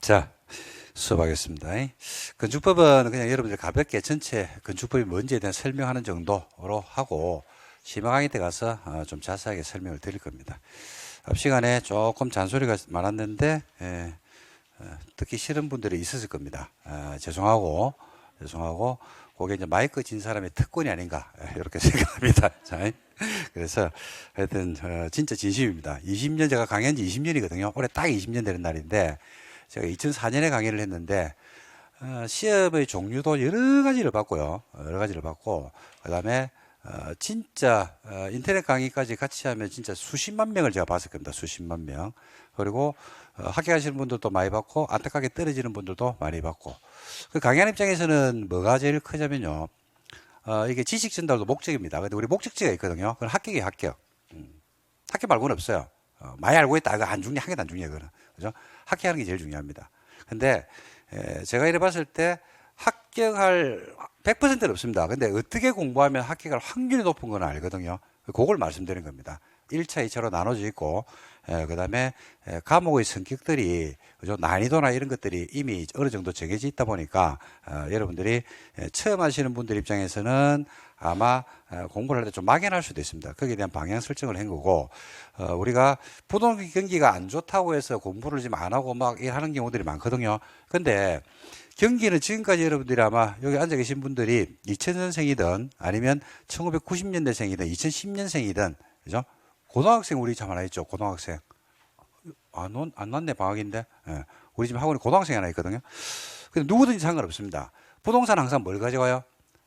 자, 수업하겠습니다. 건축법은 그냥 여러분들 가볍게 전체 건축법이 뭔지에 대한 설명하는 정도로 하고 심화 강의 때 가서 좀 자세하게 설명을 드릴 겁니다. 앞 시간에 조금 잔소리가 많았는데 듣기 싫은 분들이 있었을 겁니다. 죄송하고 그게 이제 마이크 진 사람의 특권이 아닌가 이렇게 생각합니다. 자, 그래서 하여튼 진짜 진심입니다. 20년 제가 강의한 지 20년이거든요. 올해 딱 20년 되는 날인데 제가 2004년에 강의를 했는데 시험의 종류도 여러 가지를 봤고요. 여러 가지를 봤고 그다음에 진짜 인터넷 강의까지 같이 하면 진짜 수십만 명을 제가 봤을 겁니다. 수십만 명. 그리고 합격하시는 분들도 많이 봤고 안타깝게 떨어지는 분들도 많이 봤고 그 강의하는 입장에서는 뭐가 제일 크냐면요. 이게 지식 전달도 목적입니다. 근데 우리 목적지가 있거든요. 그건 합격이에요, 합격. 합격 말고는 없어요. 많이 알고 있다. 이거 안 중요해, 한 개도 안 중요해, 그거는. 그죠? 합격하는 게 제일 중요합니다. 근데, 제가 이래 봤을 때 합격할 100%는 없습니다. 근데 어떻게 공부하면 합격할 확률이 높은 건 알거든요. 그걸 말씀드리는 겁니다. 1차, 2차로 나눠져 있고, 그 다음에 과목의 성격들이, 그죠? 난이도나 이런 것들이 이미 어느 정도 정해져 있다 보니까, 여러분들이 처음 하시는 분들 입장에서는 아마 공부를 할 때 좀 막연할 수도 있습니다. 거기에 대한 방향 설정을 한 거고, 우리가 부동산 경기가 안 좋다고 해서 공부를 지금 안 하고 막 하는 경우들이 많거든요. 근데 경기는 지금까지 여러분들이 아마 여기 앉아 계신 분들이 2000년생이든 아니면 1990년대생이든 2010년생이든, 그죠? 고등학생 우리 참 하나 있죠. 고등학생. 안 났네, 방학인데. 예. 우리 지금 학원에 고등학생이 하나 있거든요. 근데 누구든지 상관없습니다. 부동산 항상 뭘 가져가요?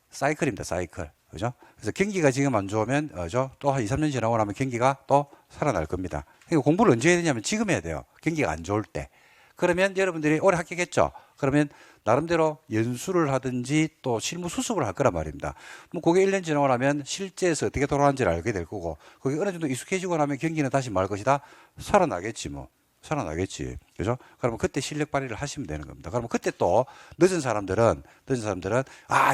사이클입니다, 사이클. 그죠? 그래서 경기가 지금 안 좋으면, 또 한 2, 3년 지나고 나면 경기가 또 살아날 겁니다. 그러니까 공부를 언제 해야 되냐면 지금 해야 돼요. 경기가 안 좋을 때. 그러면 여러분들이 올해 합격했죠? 그러면 나름대로 연수를 하든지 또 실무 수습을 할 거란 말입니다. 뭐 그게 1년 지나고 나면 실제에서 어떻게 돌아가는지를 알게 될 거고, 그게 어느 정도 익숙해지고 나면 경기는 다시 말 것이다? 살아나겠지, 뭐. 살아나겠지. 그죠? 그러면 그때 실력 발휘를 하시면 되는 겁니다. 그러면 그때 또 늦은 사람들은,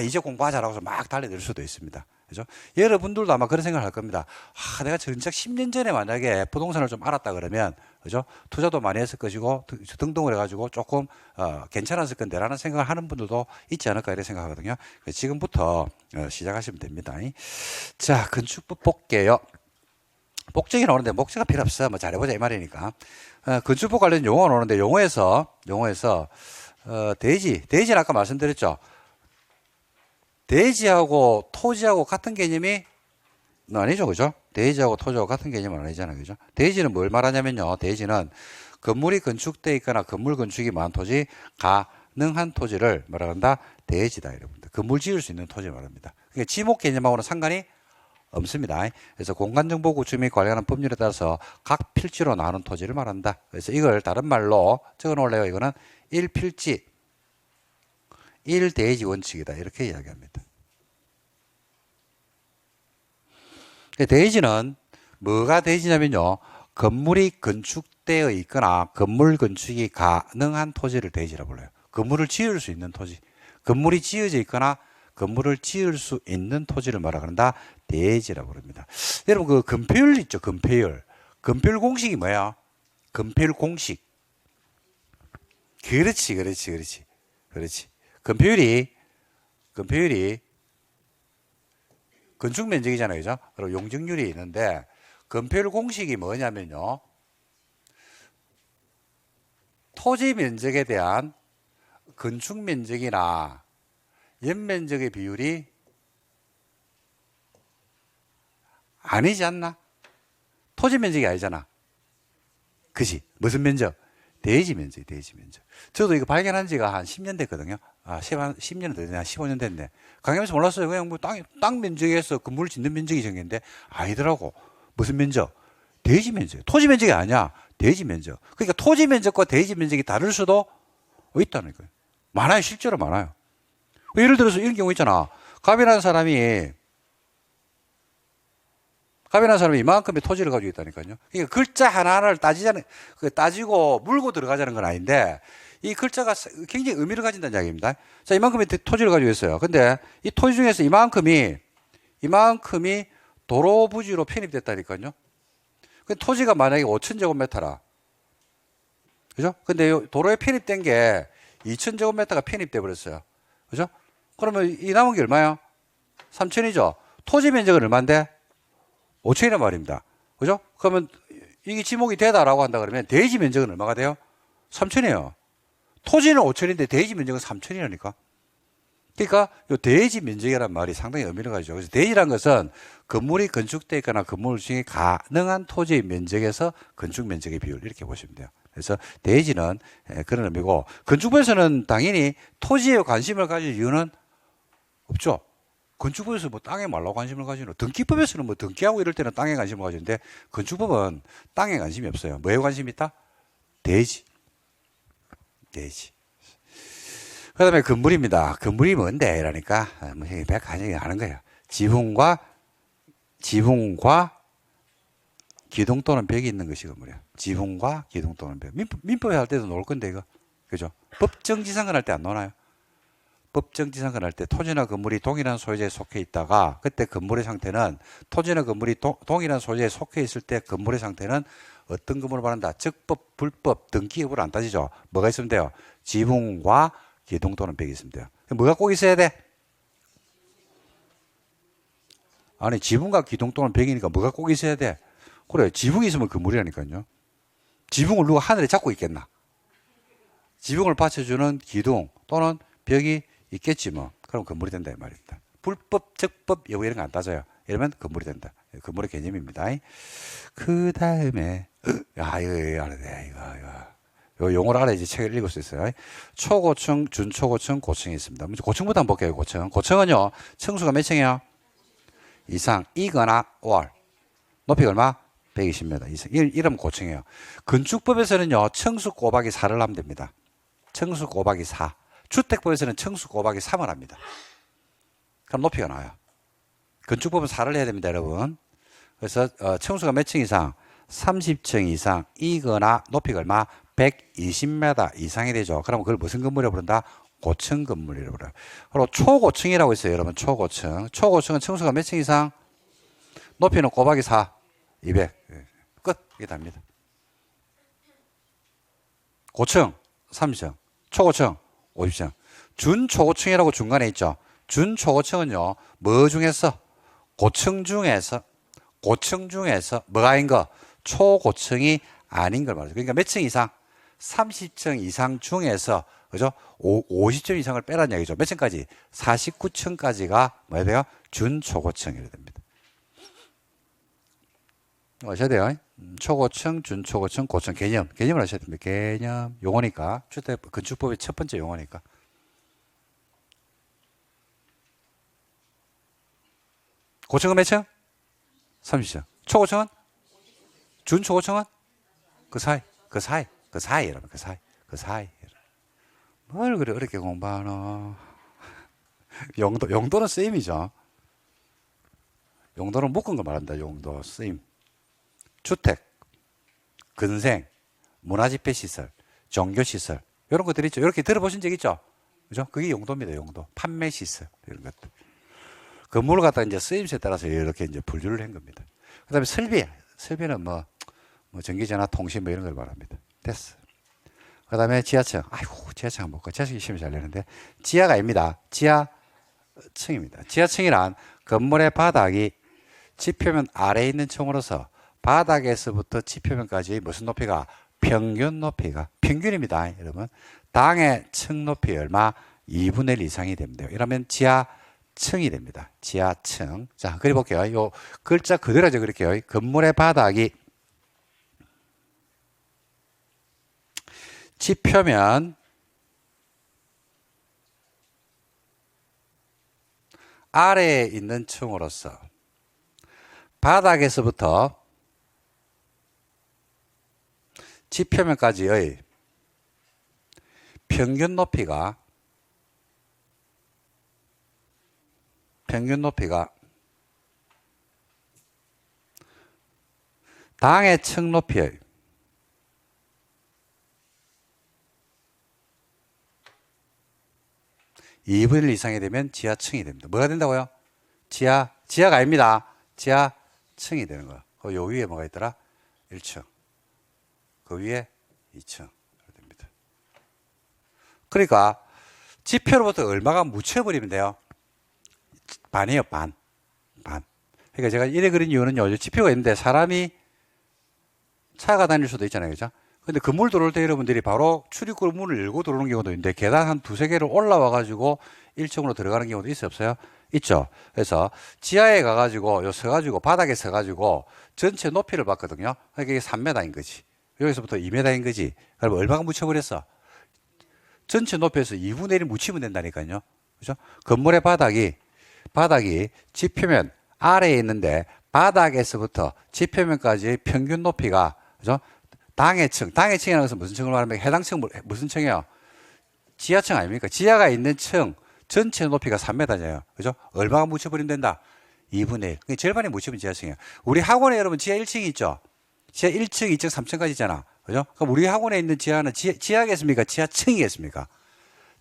이제 공부하자라고 해서 막 달려들 수도 있습니다. 그죠? 여러분들도 아마 그런 생각을 할 겁니다. 내가 정작 10년 전에 만약에 부동산을 좀 알았다 그러면, 그죠? 투자도 많이 했을 것이고, 등등을 해가지고 조금, 괜찮았을 건데, 라는 생각을 하는 분들도 있지 않을까, 이렇게 생각하거든요. 지금부터 시작하시면 됩니다. 자, 건축법 볼게요. 목적이 나오는데 목적가 필요 없어. 뭐 잘해보자 이 말이니까. 건축법 관련 용어가 나오는데 용어에서 대지는 아까 말씀드렸죠. 대지하고 토지하고 같은 개념이 아니죠, 그죠? 대지하고 토지하고 같은 개념은 아니잖아요, 그죠? 대지는 뭘 말하냐면요. 대지는 건물이 건축되어 있거나 건물 건축이 많은 토지, 가능한 토지를 뭐라 한다? 대지다, 여러분들. 건물 지을 수 있는 토지 말합니다. 그러니까 지목 개념하고는 상관이 없습니다. 그래서 공간정보 구축 및 관련한 법률에 따라서 각 필지로 나누는 토지를 말한다. 그래서 이걸 다른 말로 적어 놓을래요. 이거는 1필지, 1대지 원칙이다. 이렇게 이야기합니다. 대지는 뭐가 대지냐면요. 건물이 건축되어 있거나 건물 건축이 가능한 토지를 대지라고 불러요. 건물을 지을 수 있는 토지. 건물이 지어져 있거나 건물을 지을 수 있는 토지를 뭐라 그런다? 대지라고 그럽니다. 여러분, 그 건폐율 있죠? 건폐율. 건폐율 공식이 뭐야? 건폐율 공식. 그렇지. 건폐율이 건축 면적이잖아요. 그죠? 그리고 용적률이 있는데, 건폐율 공식이 뭐냐면요. 토지 면적에 대한 건축 면적이나 연면적의 비율이 아니지 않나? 토지 면적이 아니잖아. 그지? 무슨 면적? 대지 면적. 저도 이거 발견한 지가 한 10년 됐거든요. 10년 됐네. 한 15년 됐네. 강의하면서 몰랐어요. 그냥 뭐 땅 면적에서 건물을 짓는 면적이 정해인데 아니더라고. 무슨 면적? 대지 면적. 토지 면적이 아니야. 대지 면적. 그러니까 토지 면적과 대지 면적이 다를 수도 있다는 거예요. 많아요. 실제로 많아요. 예를 들어서 이런 경우 있잖아. 갑이라는 사람이 이만큼의 토지를 가지고 있다니까요. 그러니까 글자 하나하나를 따지고 물고 들어가자는 건 아닌데, 이 글자가 굉장히 의미를 가진다는 이야기입니다. 자, 이만큼의 토지를 가지고 있어요. 근데 이 토지 중에서 이만큼이 도로 부지로 편입됐다니까요. 그 토지가 만약에 5,000제곱미터라. 그죠? 근데 요 도로에 편입된 게 2,000제곱미터가 편입돼 버렸어요. 그죠? 그러면 이 남은 게 얼마야? 3,000이죠? 토지 면적은 얼마인데? 5,000이란 말입니다. 그죠? 그러면 이게 지목이 되다라고 한다 그러면 대지 면적은 얼마가 돼요? 3,000이에요. 토지는 5,000인데 대지 면적은 3,000이라니까. 그러니까 이 대지 면적이라는 말이 상당히 의미를 가지죠. 그래서 대지란 것은 건물이 건축되어 있거나 건물 중에 가능한 토지의 면적에서 건축 면적의 비율 이렇게 보시면 돼요. 그래서 대지는 그런 의미고, 건축부에서는 당연히 토지에 관심을 가질 이유는 없죠. 건축법에서 뭐 땅에 말로 관심을 가지노. 등기법에서는 뭐 등기하고 이럴 때는 땅에 관심을 가지는데 건축법은 땅에 관심이 없어요. 뭐에 관심이 있다? 대지. 대지. 그 다음에 건물입니다. 건물이 뭔데? 이러니까, 뭐, 백한영이 하는 거예요. 지붕과 기둥 또는 벽이 있는 것이 건물이야. 지붕과 기둥 또는 벽. 민법에 할 때도 나올 건데, 이거. 그죠? 법정지상권 할 때 안 나오나요? 법정지상권 할 때 토지나 건물이 동일한 소유자에 속해 있다가, 그때 건물의 상태는, 토지나 건물이 동일한 소유자에 속해 있을 때 건물의 상태는 어떤 건물을 말한다? 적법, 불법, 등기 여부를 안 따지죠. 뭐가 있으면 돼요? 지붕과 기둥 또는 벽이 있으면 돼요. 뭐가 꼭 있어야 돼? 아니, 지붕과 기둥 또는 벽이니까 뭐가 꼭 있어야 돼? 그래, 지붕이 있으면 건물이라니까요. 지붕을 누가 하늘에 잡고 있겠나? 지붕을 받쳐주는 기둥 또는 벽이 있겠지 뭐. 그럼 건물이 된다 이 말입니다. 불법, 적법 여부 이런 거 안 따져요. 이러면 건물이 된다. 건물의 개념입니다. 그 다음에 야 이거 알아야 돼. 이거 용어를 알아야지 책을 읽을 수 있어요. 초고층, 준초고층, 고층이 있습니다. 먼저 고층부터 한번 볼게요. 고층. 고층은요, 층수가 몇 층이에요? 이상, 이거나 월. 높이가 얼마? 120m 이상. 이러면 고층이에요. 건축법에서는요, 층수 곱하기 4를 하면 됩니다. 층수 곱하기 4. 주택법에서는 층수 곱하기 3을 합니다. 그럼 높이가 나와요. 건축법은 4를 해야 됩니다, 여러분. 그래서 층수가 몇 층 이상? 30층 이상, 이거나 높이가 얼마? 120m 이상이 되죠. 그럼 그걸 무슨 건물이라고 부른다? 고층 건물이라고 그래요. 그리고 초고층이라고 있어요, 여러분. 초고층. 초고층은 층수가 몇 층 이상? 높이는 곱하기 4, 200. 끝. 이게 답니다. 고층, 30층. 초고층, 50층. 준초고층이라고 중간에 있죠. 준초고층은요, 뭐 중에서? 고층 중에서 뭐가 아닌 거? 초고층이 아닌 걸 말하죠. 그러니까 몇 층 이상? 30층 이상 중에서, 그죠? 50층 이상을 빼라는 얘기죠. 몇 층까지? 49층까지가 뭐야 돼요? 준초고층이 됩니다. 아셔야 돼요. 초고층, 준초고층, 고층 개념을 아셔야 됩니다. 개념 용어니까. 주택 건축법의 첫 번째 용어니까. 고층은 몇 층? 30층. 초고층은? 준초고층은? 그 사이 여러분. 그 사이. 뭘 그래 어렵게 공부하노? 용도는 쓰임이죠. 용도는 묶은 거 말한다. 용도, 쓰임. 주택, 근생, 문화집회시설, 종교시설 이런 것들 있죠. 이렇게 들어보신 적 있죠? 그죠? 그게 용도입니다. 용도. 판매시설 이런 것들. 건물을 갖다가 이제 쓰임새에 따라서 이렇게 이제 분류를 한 겁니다. 그 다음에 설비는 뭐 전기전화, 통신 뭐 이런 걸 말합니다. 됐어. 그 다음에 지하층. 아이고, 지하층 한번 볼까? 지하층이 시험이 잘 되는데. 지하가 아닙니다. 지하층입니다. 지하층이란 건물의 바닥이 지표면 아래에 있는 층으로서 바닥에서부터 지표면까지 무슨 높이가? 평균 높이가. 평균입니다. 여러분. 당의 층 높이 얼마? 2분의 1 이상이 됩니다. 이러면 지하층이 됩니다. 지하층. 자, 그려볼게요. 요 글자 그대로 그릴게요. 건물의 바닥이 지표면 아래에 있는 층으로서 바닥에서부터 지표면까지의 평균 높이가 당의 층 높이의 2분의 1 이상이 되면 지하층이 됩니다. 뭐가 된다고요? 지하가 아닙니다. 지하층이 되는 거야. 요 위에 뭐가 있더라? 1층. 그 위에 2층. 그러니까 지표로부터 얼마가 묻혀버리면 돼요. 반이에요, 반. 그러니까 제가 이래 그린 이유는요, 지표가 있는데 사람이 차가 다닐 수도 있잖아요, 그죠? 근데 건물 들어올 때 여러분들이 바로 출입구 문을 열고 들어오는 경우도 있는데 계단 한 두세 개를 올라와가지고 1층으로 들어가는 경우도 있어요, 없어요? 있죠. 그래서 지하에 가가지고 서가지고 바닥에 서가지고 전체 높이를 봤거든요. 그러니까 이게 3m인 거지. 여기서부터 2m인 거지. 그럼 얼마가 묻혀버렸어? 전체 높이에서 2분의 1 묻히면 된다니까요. 그죠? 건물의 바닥이 지표면 아래에 있는데 바닥에서부터 지표면까지 평균 높이가, 그죠? 당해층이라는 것은 무슨 층을 말하면 해당 층 무슨 층이에요? 지하층 아닙니까? 지하가 있는 층 전체 높이가 3m잖아요. 그죠? 얼마가 묻혀버리면 된다? 2분의 1. 그러니까 절반이 묻히면 지하층이에요. 우리 학원에 여러분 지하 1층이 있죠? 지하 1층, 2층, 3층까지 있잖아. 그죠? 그럼 우리 학원에 있는 지하는 지하겠습니까? 지하층이겠습니까?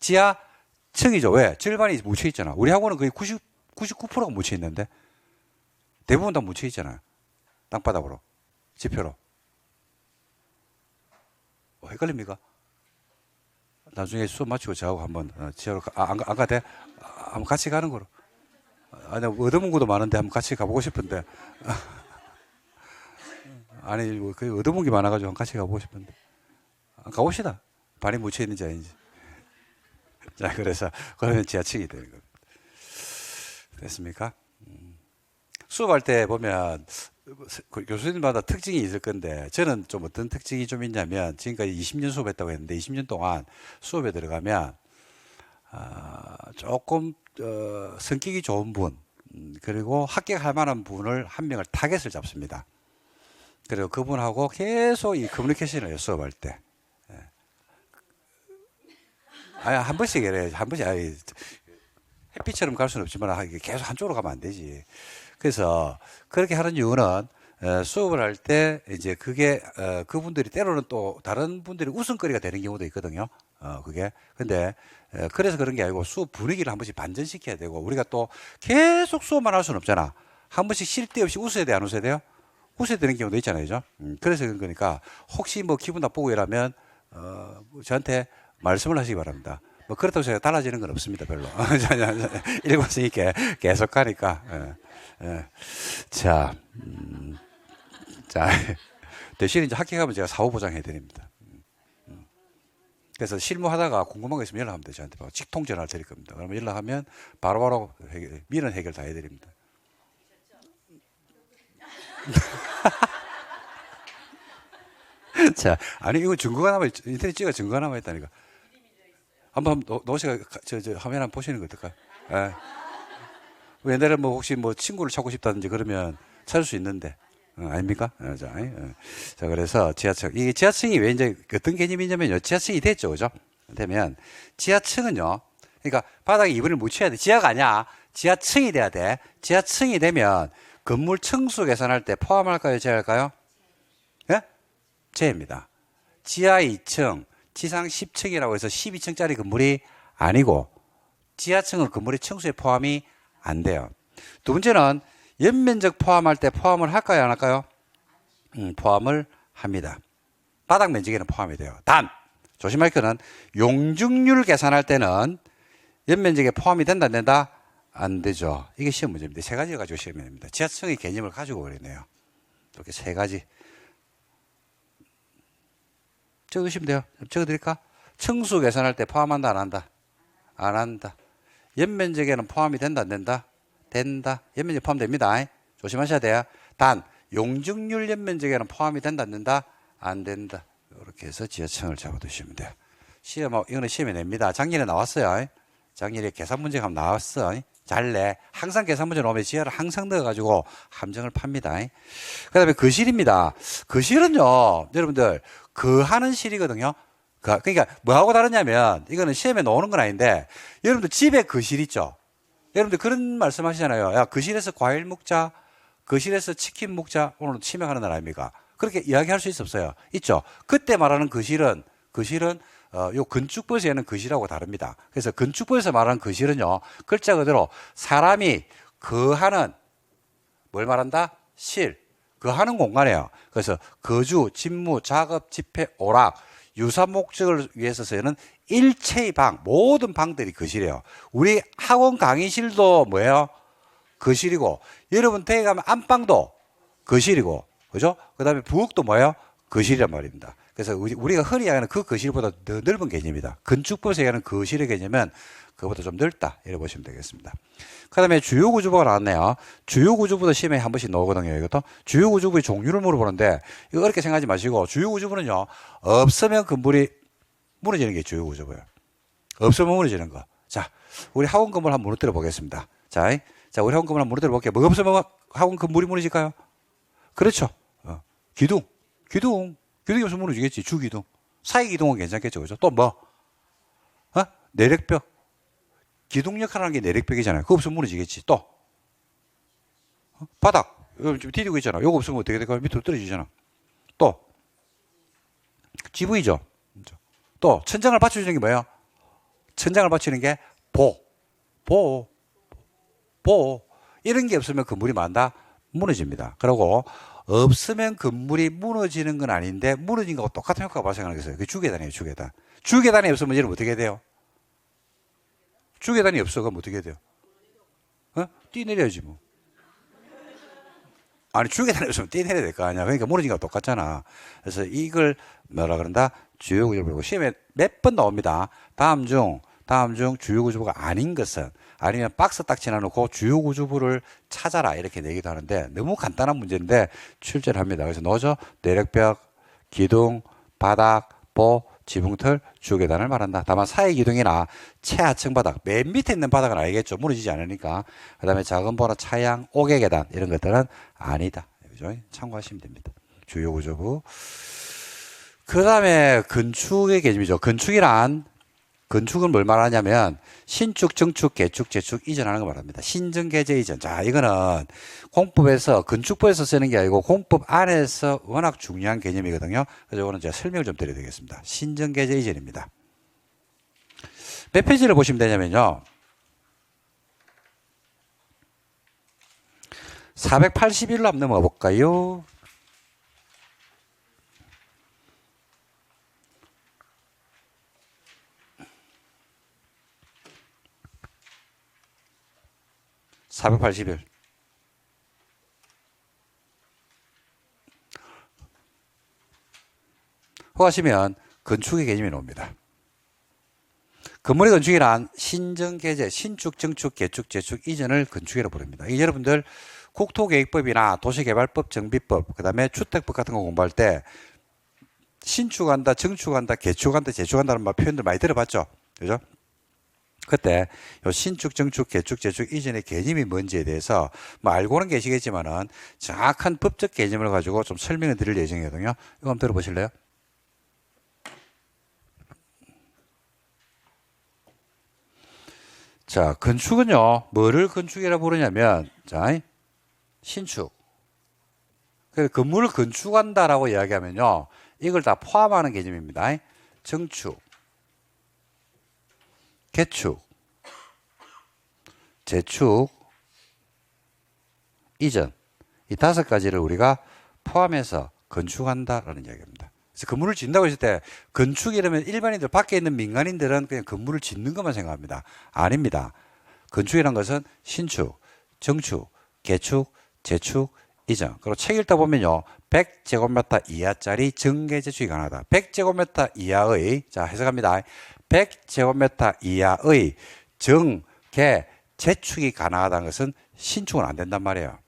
지하층이죠. 왜? 절반이 묻혀 있잖아. 우리 학원은 거의 99%가 묻혀 있는데 대부분 다 묻혀 있잖아요. 땅바닥으로. 지표로. 헷갈립니까? 나중에 수업 마치고 저하고 한번 지하로 안 가대? 한번 같이 가는 거로. 아니, 얻어문구도 많은데 한번 같이 가보고 싶은데. 아니, 뭐, 그 얻어문기 많아가지고 같이 가보고 싶은데. 가봅시다. 반이 묻혀 있는지 아닌지. 자, 그래서, 그러면 지하층이 되는 겁니다. 됐습니까? 수업할 때 보면, 교수님마다 특징이 있을 건데, 저는 좀 어떤 특징이 좀 있냐면, 지금까지 20년 수업했다고 했는데, 20년 동안 수업에 들어가면, 조금, 성격이 좋은 분, 그리고 합격할 만한 분을 한 명을 타겟을 잡습니다. 그리고 그분하고 계속 이 커뮤니케이션을 해요, 수업할 때. 아니, 한 번씩 이래, 한 번씩, 햇빛처럼 갈 수는 없지만, 계속 한쪽으로 가면 안 되지. 그래서, 그렇게 하는 이유는, 수업을 할 때, 이제 그게, 그분들이 때로는 또 다른 분들이 웃음거리가 되는 경우도 있거든요. 그게. 근데, 그래서 그런 게 아니고 수업 분위기를 한 번씩 반전시켜야 되고, 우리가 또 계속 수업만 할 수는 없잖아. 한 번씩 쉴 데 없이 웃어야 돼, 안 웃어야 돼요? 웃어야 되는 경우도 있잖아요, 그죠? 그래서 그런 거니까, 혹시 뭐 기분 나쁘고 이러면, 저한테 말씀을 하시기 바랍니다. 뭐 그렇다고 제가 달라지는 건 없습니다, 별로. 읽었으니까 계속 가니까. 자, 대신 이제 합격하면 제가 사후 보장해 드립니다. 그래서 실무하다가 궁금한 거 있으면 연락하면 돼요. 저한테 직통 전화를 드릴 겁니다. 그러면 연락하면 바로바로 민원 해결 다 해드립니다. 자, 아니 이거 증거가 남아 인터넷 찍어 증거가 남아 있다니까. 한번 노시가 저 화면 한번 보시는 거 어떨까요? 옛날에 뭐 혹시 뭐 친구를 찾고 싶다든지 그러면 찾을 수 있는데 아닙니까? 자, 그래서 지하층 이게 지하층이 왜 이제 어떤 개념이냐면요, 지하층이 됐죠, 그죠? 되면 지하층은요, 그러니까 바닥에 이분을 묻혀야 돼. 지하가 아니야. 지하층이 돼야 돼. 지하층이 되면 건물 층수 계산할 때 포함할까요, 제할까요? 예? 제입니다. 지하 2층, 지상 10층이라고 해서 12층짜리 건물이 아니고 지하층은 건물의 층수에 포함이 안 돼요. 두 번째는 연면적 포함할 때 포함을 할까요, 안 할까요? 포함을 합니다. 바닥 면적에는 포함이 돼요. 단 조심할 거는 용적률 계산할 때는 연면적에 포함이 된다, 안 된다? 안 되죠. 이게 시험 문제입니다. 세 가지 가지고 시험이 됩니다. 지하층의 개념을 가지고 그러네요. 이렇게 세 가지. 적으시면 돼요. 적어드릴까? 층수 계산할 때 포함한다, 안 한다? 안 한다. 연면적에는 포함이 된다, 안 된다? 된다. 연면적 포함됩니다. 조심하셔야 돼요. 단 용적률 연면적에는 포함이 된다, 안 된다? 안 된다. 이렇게 해서 지하층을 잡아두시면 돼요. 이거는 시험에 냅니다. 작년에 나왔어요. 작년에 계산 문제가 한번 나왔어. 잘 내. 항상 계산 문제 나오면 지하를 항상 넣어가지고 함정을 팝니다. 그 다음에 거실입니다. 거실은요, 여러분들, 하는 실이거든요. 그러니까 뭐하고 다르냐면, 이거는 시험에 나오는 건 아닌데, 여러분들 집에 거실 있죠? 여러분들 그런 말씀 하시잖아요. 야, 거실에서 과일 먹자, 거실에서 치킨 먹자, 오늘 치맥하는 날 아닙니까? 그렇게 이야기할 수 있었어요. 있죠? 그때 말하는 거실은, 요 건축법에는 거실하고 다릅니다. 그래서 건축법에서 말하는 거실은요, 글자 그대로 사람이 거하는, 뭘 말한다? 거하는 공간이에요. 그래서 거주, 집무, 작업, 집회, 오락, 유사 목적을 위해서 쓰는 일체의 방, 모든 방들이 거실이에요. 우리 학원 강의실도 뭐예요? 거실이고, 여러분 댁에 가면 안방도 거실이고, 그죠? 그 다음에 부엌도 뭐예요? 거실이란 말입니다. 그래서 우리가 흔히 얘기하는 그 거실보다 더 넓은 개념이다. 건축법에서 얘기하는 거실의 개념은 그보다 좀 넓다. 이렇게 보시면 되겠습니다. 그 다음에 주요구조부가 나왔네요. 주요구조부도 시험에 한 번씩 나오거든요. 이것도 주요구조부의 종류를 물어보는데, 이거 어렵게 생각하지 마시고, 주요구조부는요, 없으면 건물이 무너지는 게 주요구조부예요. 없으면 무너지는 거. 자, 우리 학원 건물 한번 무너뜨려 보겠습니다. 자, 우리 학원 건물 한번 무너뜨려 볼게요. 뭐가 없으면 학원 건물이 무너질까요? 그렇죠. 기둥이 없으면 무너지겠지. 주기둥. 사이기둥은 괜찮겠죠. 그죠? 또 뭐? 내력벽. 기둥 역할을 하는 게 내력벽이잖아요. 그거 없으면 무너지겠지. 또. 바닥. 이거 지금 디디고 있잖아. 이거 없으면 어떻게 될까요? 밑으로 떨어지잖아. 또. 지붕이죠. 또, 천장을 받쳐주는 게 뭐예요? 천장을 받치는 게 보. 이런 게 없으면 건물이 만다? 무너집니다. 그리고 없으면 건물이 무너지는 건 아닌데 무너진 거하고 똑같은 효과가 발생하는 거예요. 그게 주계단이에요. 주계단. 주계단이 없으면 얘는 어떻게 돼요? 주계단이 없어. 그럼 어떻게 돼요? 뛰내려야지 뭐. 아니 주계단이 없으면 뛰내려야 될 거 아니야. 그러니까 무너진 거하고 똑같잖아. 그래서 이걸 뭐라 그런다? 주요구조를 보고 시험에 몇 번 나옵니다. 다음 중 주요구조부가 아닌 것은, 아니면 박스 딱 지나놓고 주요구조부를 찾아라 이렇게 내기도 하는데, 너무 간단한 문제인데 출제를 합니다. 그래서 노조, 내력벽, 기둥, 바닥, 보, 지붕틀, 주계단을 말한다. 다만 사이기둥이나 최하층 바닥, 맨 밑에 있는 바닥은 알겠죠. 무너지지 않으니까. 그 다음에 작은 보나 차양, 옥외계단 이런 것들은 아니다. 그죠? 참고하시면 됩니다. 주요구조부. 그 다음에 건축의 개념이죠. 건축은 뭘 말하냐면 신축, 정축, 개축, 재축 이전하는 거 말합니다. 신정, 개재, 이전. 자, 이거는 공법에서, 건축법에서 쓰는 게 아니고 공법 안에서 워낙 중요한 개념이거든요. 그래서 이거는 제가 설명을 좀 드려야 되겠습니다. 신정, 개재, 이전입니다. 몇 페이지를 보시면 되냐면요. 481로 한번 넘어가 볼까요? (481) 하시면 건축의 개념이 나옵니다. 건물의 건축이란 신정, 개재, 신축, 정축, 개축, 재축 이전을 건축이라고 부릅니다. 이 여러분들 국토계획법이나 도시개발법, 정비법, 그 다음에 주택법 같은 거 공부할 때 신축한다, 정축한다, 개축한다, 재축한다는 표현들 많이 들어봤죠? 그죠? 그때 요 신축, 정축, 개축, 재축 이전의 개념이 뭔지에 대해서 뭐 알고는 계시겠지만은 정확한 법적 개념을 가지고 좀 설명을 드릴 예정이거든요. 이거 한번 들어보실래요? 자, 건축은요, 뭐를 건축이라고 부르냐면, 자, 신축. 그래서 건물을 건축한다라고 이야기하면요, 이걸 다 포함하는 개념입니다. 정축, 개축, 재축, 이전. 이 5가지를 우리가 포함해서 건축한다라는 이야기입니다. 그래서 건물을 짓는다고 했을 때 건축이라면 일반인들, 밖에 있는 민간인들은 그냥 건물을 짓는 것만 생각합니다. 아닙니다. 건축이란 것은 신축, 정축, 개축, 재축, 이전. 그리고 책 읽다 보면요, 100제곱미터 이하짜리 정개 재축이 가능하다. 100제곱미터 이하의, 자, 해석합니다. 100제곱미터 이하의 정개 재축이 가능하다는 것은 신축은 안 된단 말이에요.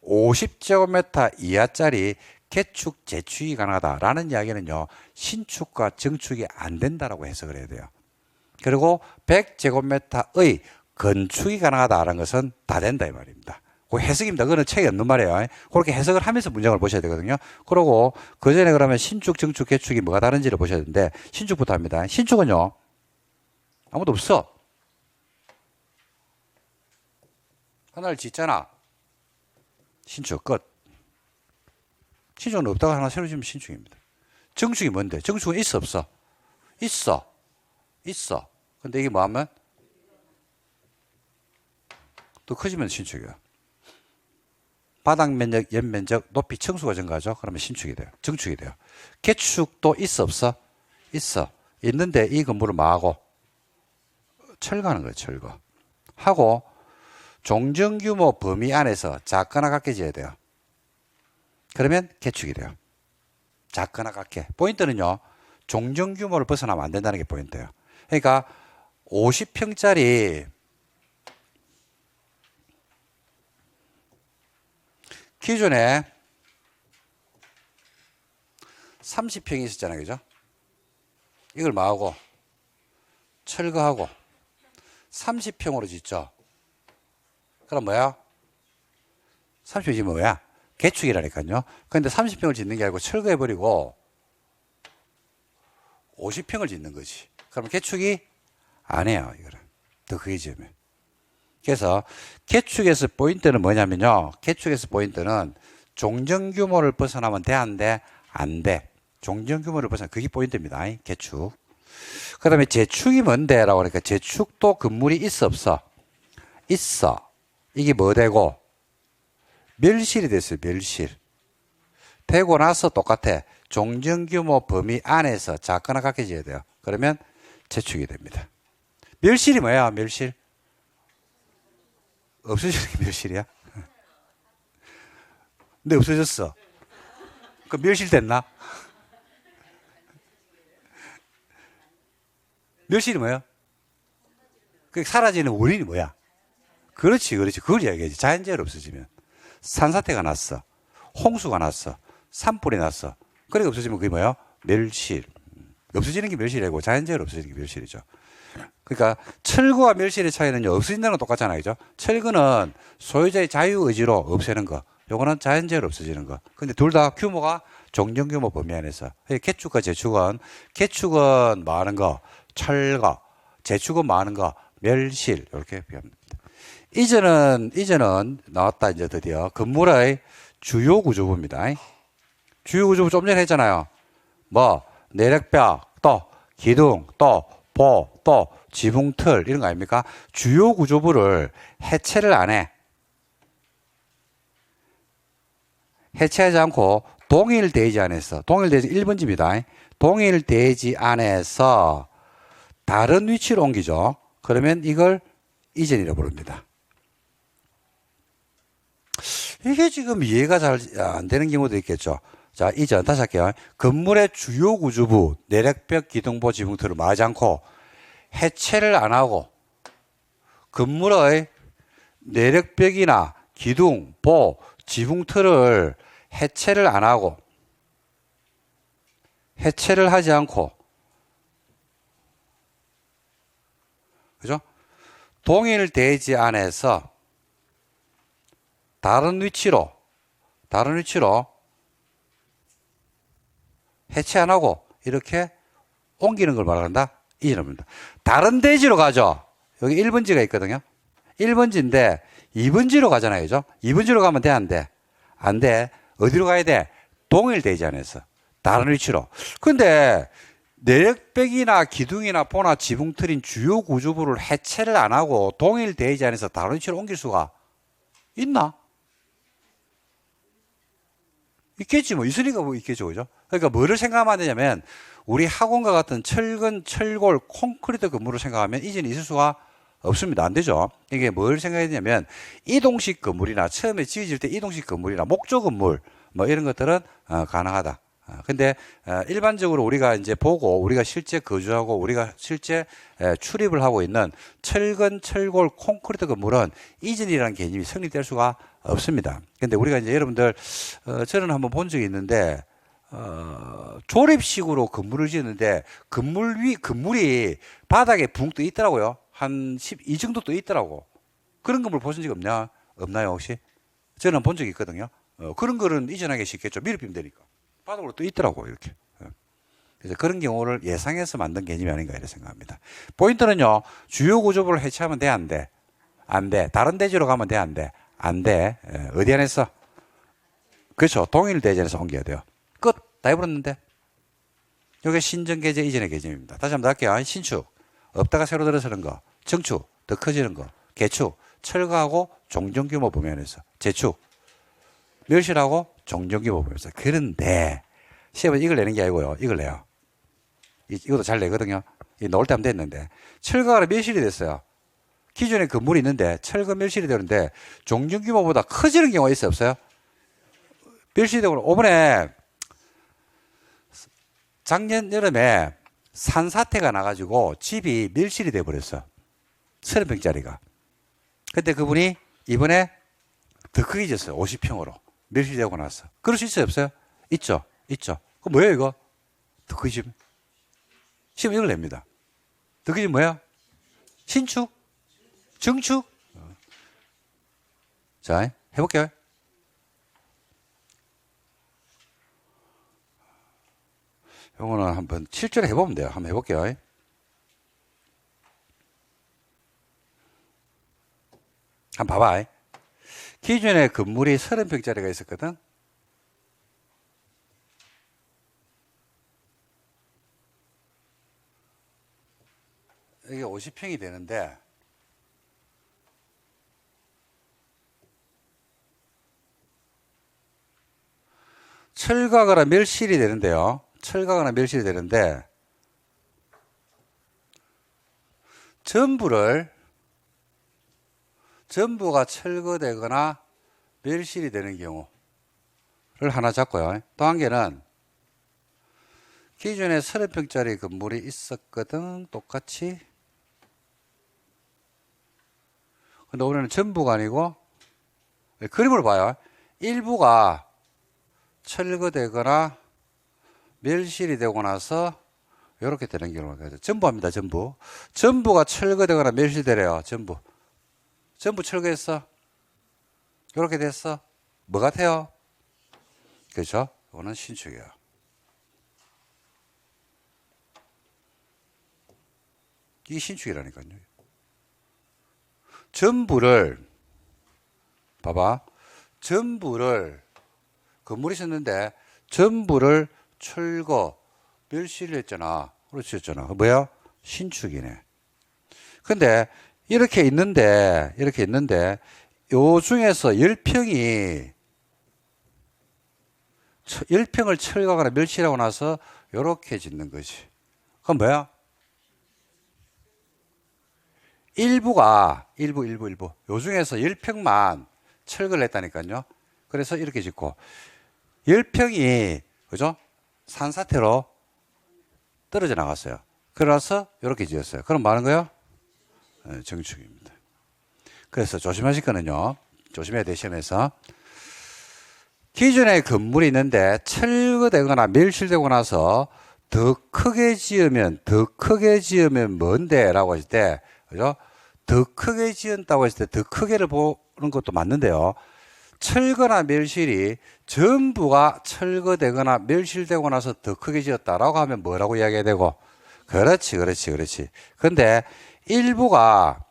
50제곱미터 이하짜리 개축, 재축이 가능하다라는 이야기는요, 신축과 정축이 안 된다라고 해석을 해야 돼요. 그리고 100제곱미터의 건축이 가능하다라는 것은 다 된다 이 말입니다. 그 해석입니다. 그거는 책에 없는 말이에요. 그렇게 해석을 하면서 문장을 보셔야 되거든요. 그러고 그 전에 그러면 신축, 정축, 개축이 뭐가 다른지를 보셔야 되는데, 신축부터 합니다. 신축은요, 아무도 없어. 하나를 짓잖아. 신축 끝. 신축은 없다가 하나 새로 지으면 신축입니다. 정축이 뭔데? 정축은 있어 없어? 있어. 근데 이게 뭐 하면? 또 커지면 신축이야. 바닥 면적, 연면적, 높이, 층수가 증가하죠? 그러면 신축이 돼요. 정축이 돼요. 개축도 있어 없어? 있어. 있는데 이 건물을 뭐하고? 철거하는 거예요. 철거. 하고 종전규모 범위 안에서 작거나 같게 지어야 돼요. 그러면 개축이 돼요. 작거나 같게. 포인트는요. 종전규모를 벗어나면 안 된다는 게 포인트예요. 그러니까 50평짜리 기존에 30평이 있었잖아요. 그죠? 이걸 뭐하고? 철거하고 30평으로 짓죠. 그럼 뭐야? 30평 짓면 뭐야? 개축이라니까요. 그런데 30평을 짓는 게 아니고 철거해버리고 50평을 짓는 거지. 그러면 개축이 안 해요. 이거는. 더 크게 지으면. 그래서 개축에서 포인트는 뭐냐면요. 개축에서 포인트는 종전규모를 벗어나면 돼, 안 돼? 안 돼. 종전규모를 벗어나. 그게 포인트입니다. 개축. 그 다음에 재축이 뭔데? 라고 하니까 재축도 건물이 있어, 없어? 있어. 이게 뭐 되고? 멸실이 됐어요. 멸실. 되고 나서 똑같아. 종전규모 범위 안에서 작거나 같게 지어야 돼요. 그러면 재축이 됩니다. 멸실이 뭐야? 멸실? 없어지는 게 멸실이야? 근데 없어졌어. 그 멸실됐나? 멸실이 뭐야? 그 사라지는 원인이 뭐야? 그렇지, 그렇지. 그걸 이야기하지. 자연재해로 없어지면. 산사태가 났어. 홍수가 났어. 산불이 났어. 그러니까 없어지면 그게 뭐야? 멸실. 없어지는 게 멸실이고 자연재해로 없어지는 게 멸실이죠. 그러니까 철거와 멸실의 차이는요. 없어진다는 건 똑같잖아요. 그죠? 철거는 소유자의 자유의지로 없애는 거. 요거는 자연재해로 없어지는 거. 근데 둘 다 규모가 종전규모 범위 안에서. 개축과 재축은 개축은 뭐 하는 거? 철거. 재축은 뭐 하는 거? 멸실. 이렇게 표현합니다. 이전은 나왔다 이제 드디어 건물의 주요 구조부입니다. 주요 구조부 좀 전에 했잖아요. 뭐 내력벽 또 기둥 또 보 또 지붕틀 이런 거 아닙니까? 주요 구조부를 해체를 안 해. 해체하지 않고 동일되지 않아서 동일되지 1번지입니다. 동일되지 않아서 다른 위치로 옮기죠. 그러면 이걸 이전이라고 부릅니다. 이게 지금 이해가 잘 안 되는 경우도 있겠죠. 자, 이전 다시 할게요. 건물의 주요 구조부 내력벽 기둥보 지붕틀을 마지 않고 해체를 안 하고 건물의 내력벽이나 기둥, 보, 지붕틀을 해체를 안 하고 해체를 하지 않고 그죠? 동일되지 않아서 다른 위치로 해체 안 하고 이렇게 옮기는 걸 말한다. 이전입니다. 다른 대지로 가죠. 여기 1번지가 있거든요. 1번지인데 2번지로 가잖아요. 그죠? 2번지로 가면 돼, 안 돼? 안 돼. 어디로 가야 돼? 동일되지 않아서 다른 위치로. 근데 내력벽이나 기둥이나 보나 지붕틀인 주요 구조부를 해체를 안 하고 동일되지 않아서 다른 위치로 옮길 수가 있나? 있겠지, 뭐. 있으니까 뭐 있겠죠. 그죠? 그러니까 뭐를 생각하면 되냐면, 우리 학원과 같은 철근, 철골, 콘크리트 건물을 생각하면 이전에 있을 수가 없습니다. 안 되죠. 이게 뭘 생각해야 되냐면, 이동식 건물이나 처음에 지어질 때 이동식 건물이나 목조 건물, 뭐 이런 것들은 가능하다. 근데 일반적으로 우리가 이제 보고 우리가 실제 거주하고 우리가 실제 출입을 하고 있는 철근, 철골, 콘크리트 건물은 이전이라는 개념이 성립될 수가 없습니다. 근데 우리가 이제 여러분들 저는 한번 본 적이 있는데 조립식으로 건물을 짓는데 건물이 바닥에 붕 떠 있더라고요. 한 12 정도 떠 있더라고. 그런 건물 보신 적 없나요 혹시? 저는 본 적이 있거든요. 그런 거는 이전하기 쉽겠죠. 밀어비면 되니까. 바닥으로 떠 있더라고 이렇게. 그래서 그런 경우를 예상해서 만든 개념이 아닌가 이렇게 생각합니다. 포인트는요. 주요 구조부를 해체하면 돼, 안 돼? 안 돼. 다른 대지로 가면 돼, 안 돼? 안 돼. 어디 안에서? 그렇죠. 동일 대지에서 옮겨야 돼요. 끝. 다 해버렸는데. 이게 신정개제 이전의 개념입니다. 다시 한번 할게요. 신축. 없다가 새로 들어서는 거. 증축. 더 커지는 거. 개축. 철거하고 종전규모 범위안에서. 재축. 멸실하고 종전규모 범위안에서. 그런데 시험은 이걸 내는 게 아니고요. 이걸 내요. 이것도 잘 내거든요. 이 나올 때 하면 됐는데. 철거가 밀실이 됐어요. 기존에 건물이 있는데 철거 밀실이 되는데 종전 규모보다 커지는 경우가 있어요, 없어요? 밀실이 되고 이번에 작년 여름에 산사태가 나가지고 집이 밀실이 돼버렸어. 30평짜리가. 근데 그분이 이번에 더 크게 지었어요. 50평으로. 밀실이 되고 나서. 그럴 수 있어요, 없어요? 있죠. 있죠. 그럼 뭐예요, 이거? 더 크게 집. 지금 이걸 냅니다. 더 크게 집 뭐예요? 신축? 증축? 자, 해볼게요. 요거는 한번 실제로 해보면 돼요. 한번 해볼게요. 한번 봐봐. 기존에 건물이 30평짜리가 있었거든. 이게 50평이 되는데 철거하거나 멸실이 되는데요. 철거하거나 멸실이 되는데 전부가 철거되거나 멸실이 되는 경우를 하나 잡고요. 또 한 개는 기존에 30평짜리 건물이 있었거든. 똑같이. 근데 오늘은 전부가 아니고 그림을 봐요. 일부가 철거되거나 멸실이 되고 나서 이렇게 되는 경우가 있어요. 전부합니다. 전부가 철거되거나 멸실되래요. 전부 철거했어. 이렇게 됐어. 뭐 같아요? 그렇죠? 이거는 신축이에요. 이게 신축이라니까요. 봐봐. 건물이 있었는데 전부를 철거, 멸실을 했잖아. 그렇지 했잖아. 뭐야? 신축이네. 근데 이렇게 있는데 요 중에서 10평을 철거하거나 멸실하고 나서 요렇게 짓는 거지. 그럼 뭐야? 일부. 요 중에서 10평만 철거를 했다니까요. 그래서 이렇게 짓고 10평이 그죠? 산사태로 떨어져 나갔어요. 그래서 이렇게 지었어요. 그럼 뭐 하는 거예요? 정축입니다. 그래서 조심하실 거는요. 조심해야 돼, 시험에서. 기존에 건물이 있는데 철거되거나 멸실되고 나서 더 크게 지으면 뭔데? 라고 했을 때, 그죠? 더 크게 지었다고 했을 때 더 크게를 보는 것도 맞는데요. 철거나 멸실이 전부가 철거되거나 멸실되고 나서 더 크게 지었다라고 하면 뭐라고 이야기해야 되고? 그렇지. 근데 일부가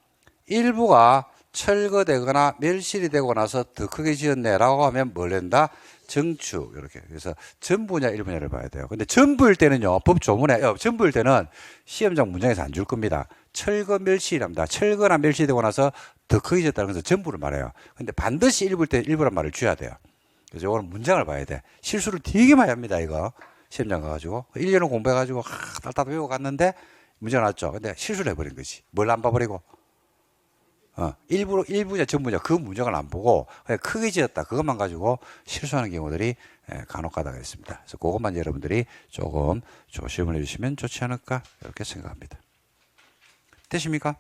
철거되거나 멸실이 되고 나서 더 크게 지었네라고 하면 뭘 한다? 정축. 이렇게. 그래서 전부냐 일부냐를 봐야 돼요. 근데 전부일 때는요. 법 조문에 전부일 때는 시험장 문장에서 안 줄 겁니다. 철거 멸실이랍니다. 철거나 멸실되고 나서 더 크게 지었다는 것은 전부를 말해요. 근데 반드시 일부일 때 일부란 말을 줘야 돼요. 그래서 이거는 문장을 봐야 돼. 실수를 되게 많이 합니다, 이거. 시험장 가가지고. 1년을 공부해가지고, 딸딸 외워갔는데, 문제가 났죠. 근데 실수를 해버린 거지. 뭘 안 봐버리고. 일부냐, 전부냐, 그 문장을 안 보고, 그냥 크게 지었다. 그것만 가지고 실수하는 경우들이 간혹 가다가 있습니다. 그래서 그것만 여러분들이 조금 조심을 해주시면 좋지 않을까, 이렇게 생각합니다. 되십니까?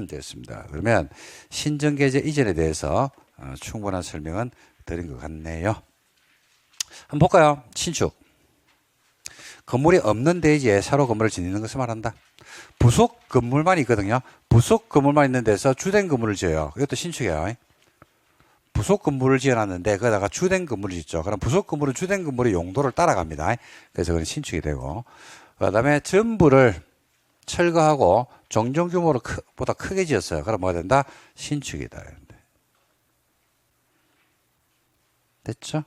됐습니다. 그러면 신정계제 이전에 대해서 충분한 설명은 드린 것 같네요. 한번 볼까요? 신축. 건물이 없는 대지에 새로 건물을 짓는 것을 말한다. 부속 건물만 있거든요. 부속 건물만 있는 데서 주된 건물을 지어요. 이것도 신축이에요. 부속 건물을 지어놨는데 거기다가 주된 건물을 짓죠. 그럼 부속 건물은 주된 건물의 용도를 따라갑니다. 그래서 그건 신축이 되고, 그 다음에 전부를 철거하고 종전 규모로 보다 크게 지었어요. 그럼 뭐가 된다? 신축이다. 됐죠?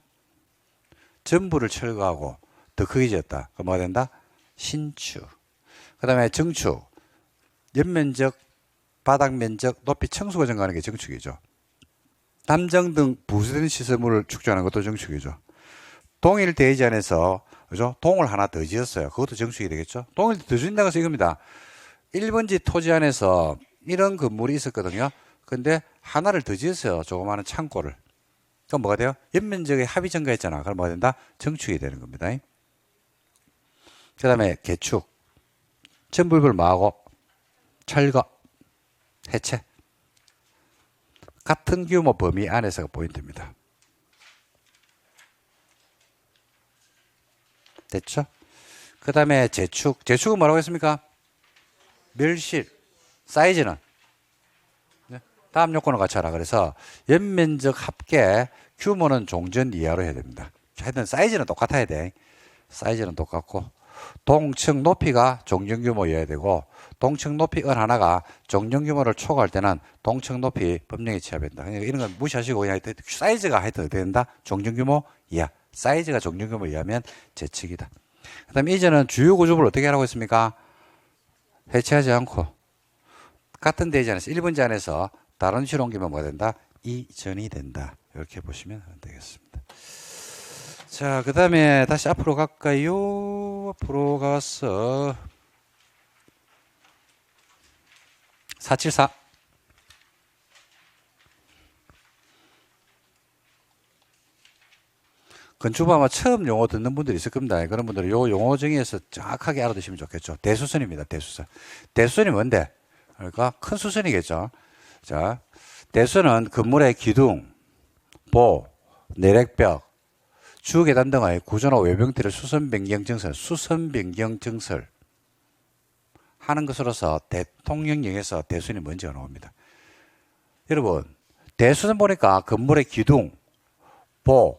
전부를 철거하고 더 크게 지었다. 그럼 뭐가 된다? 신축. 그 다음에 정축. 연면적, 바닥면적, 높이 청수가 증가하는 게 정축이죠. 담정 등 부수된 시설물을 축조하는 것도 정축이죠. 동일 대지 안에서 그죠? 동을 하나 더 지었어요. 그것도 정축이 되겠죠? 동을 더 지은다는 것은 이겁니다. 1번지 토지 안에서 이런 건물이 있었거든요. 근데 하나를 더 지었어요. 조그마한 창고를. 그럼 뭐가 돼요? 연면적의 합이 증가했잖아. 그럼 뭐가 된다? 정축이 되는 겁니다. 그 다음에 개축. 천불불 뭐하고? 철거. 해체. 같은 규모 범위 안에서가 포인트입니다. 됐죠? 그 다음에 재축. 재축은 뭐라고 했습니까? 멸실. 사이즈는? 네. 다음 요건을 갖춰라. 그래서 연면적 합계 규모는 종전 이하로 해야 됩니다. 하여튼 사이즈는 똑같아야 돼. 사이즈는 똑같고 동층 높이가 종전 규모여야 되고 동층 높이 은 하나가 종전 규모를 초과할 때는 동층 높이 법령에 취합된다. 그러니까 이런 건 무시하시고 그냥 사이즈가 하여튼 어떻게 된다? 종전 규모 이하. 사이즈가 종전 규모 이하면 재측이다. 그 다음에 이전은 주요 구조를 어떻게 하라고 했습니까? 해체하지 않고 같은 대지 안에서 1번지 안에서 다른 시로 옮기면 뭐가 된다? 이전이 된다. 이렇게 보시면 되겠습니다. 자, 그 다음에 다시 앞으로 갈까요? 앞으로 가서 474. 건축부 아마 처음 용어 듣는 분들이 있을 겁니다. 그런 분들은 요 용어 정의에서 정확하게 알아두시면 좋겠죠. 대수선입니다. 대수선. 대수선이 뭔데? 그러니까 큰 수선이겠죠. 자, 대수선은 건물의 기둥, 보, 내력벽, 주계단 등의 구조나 외병들을 수선 변경 증설 하는 것으로서 대통령령에서 대수선이 먼저 나옵니다. 여러분, 대수선 보니까 건물의 기둥, 보,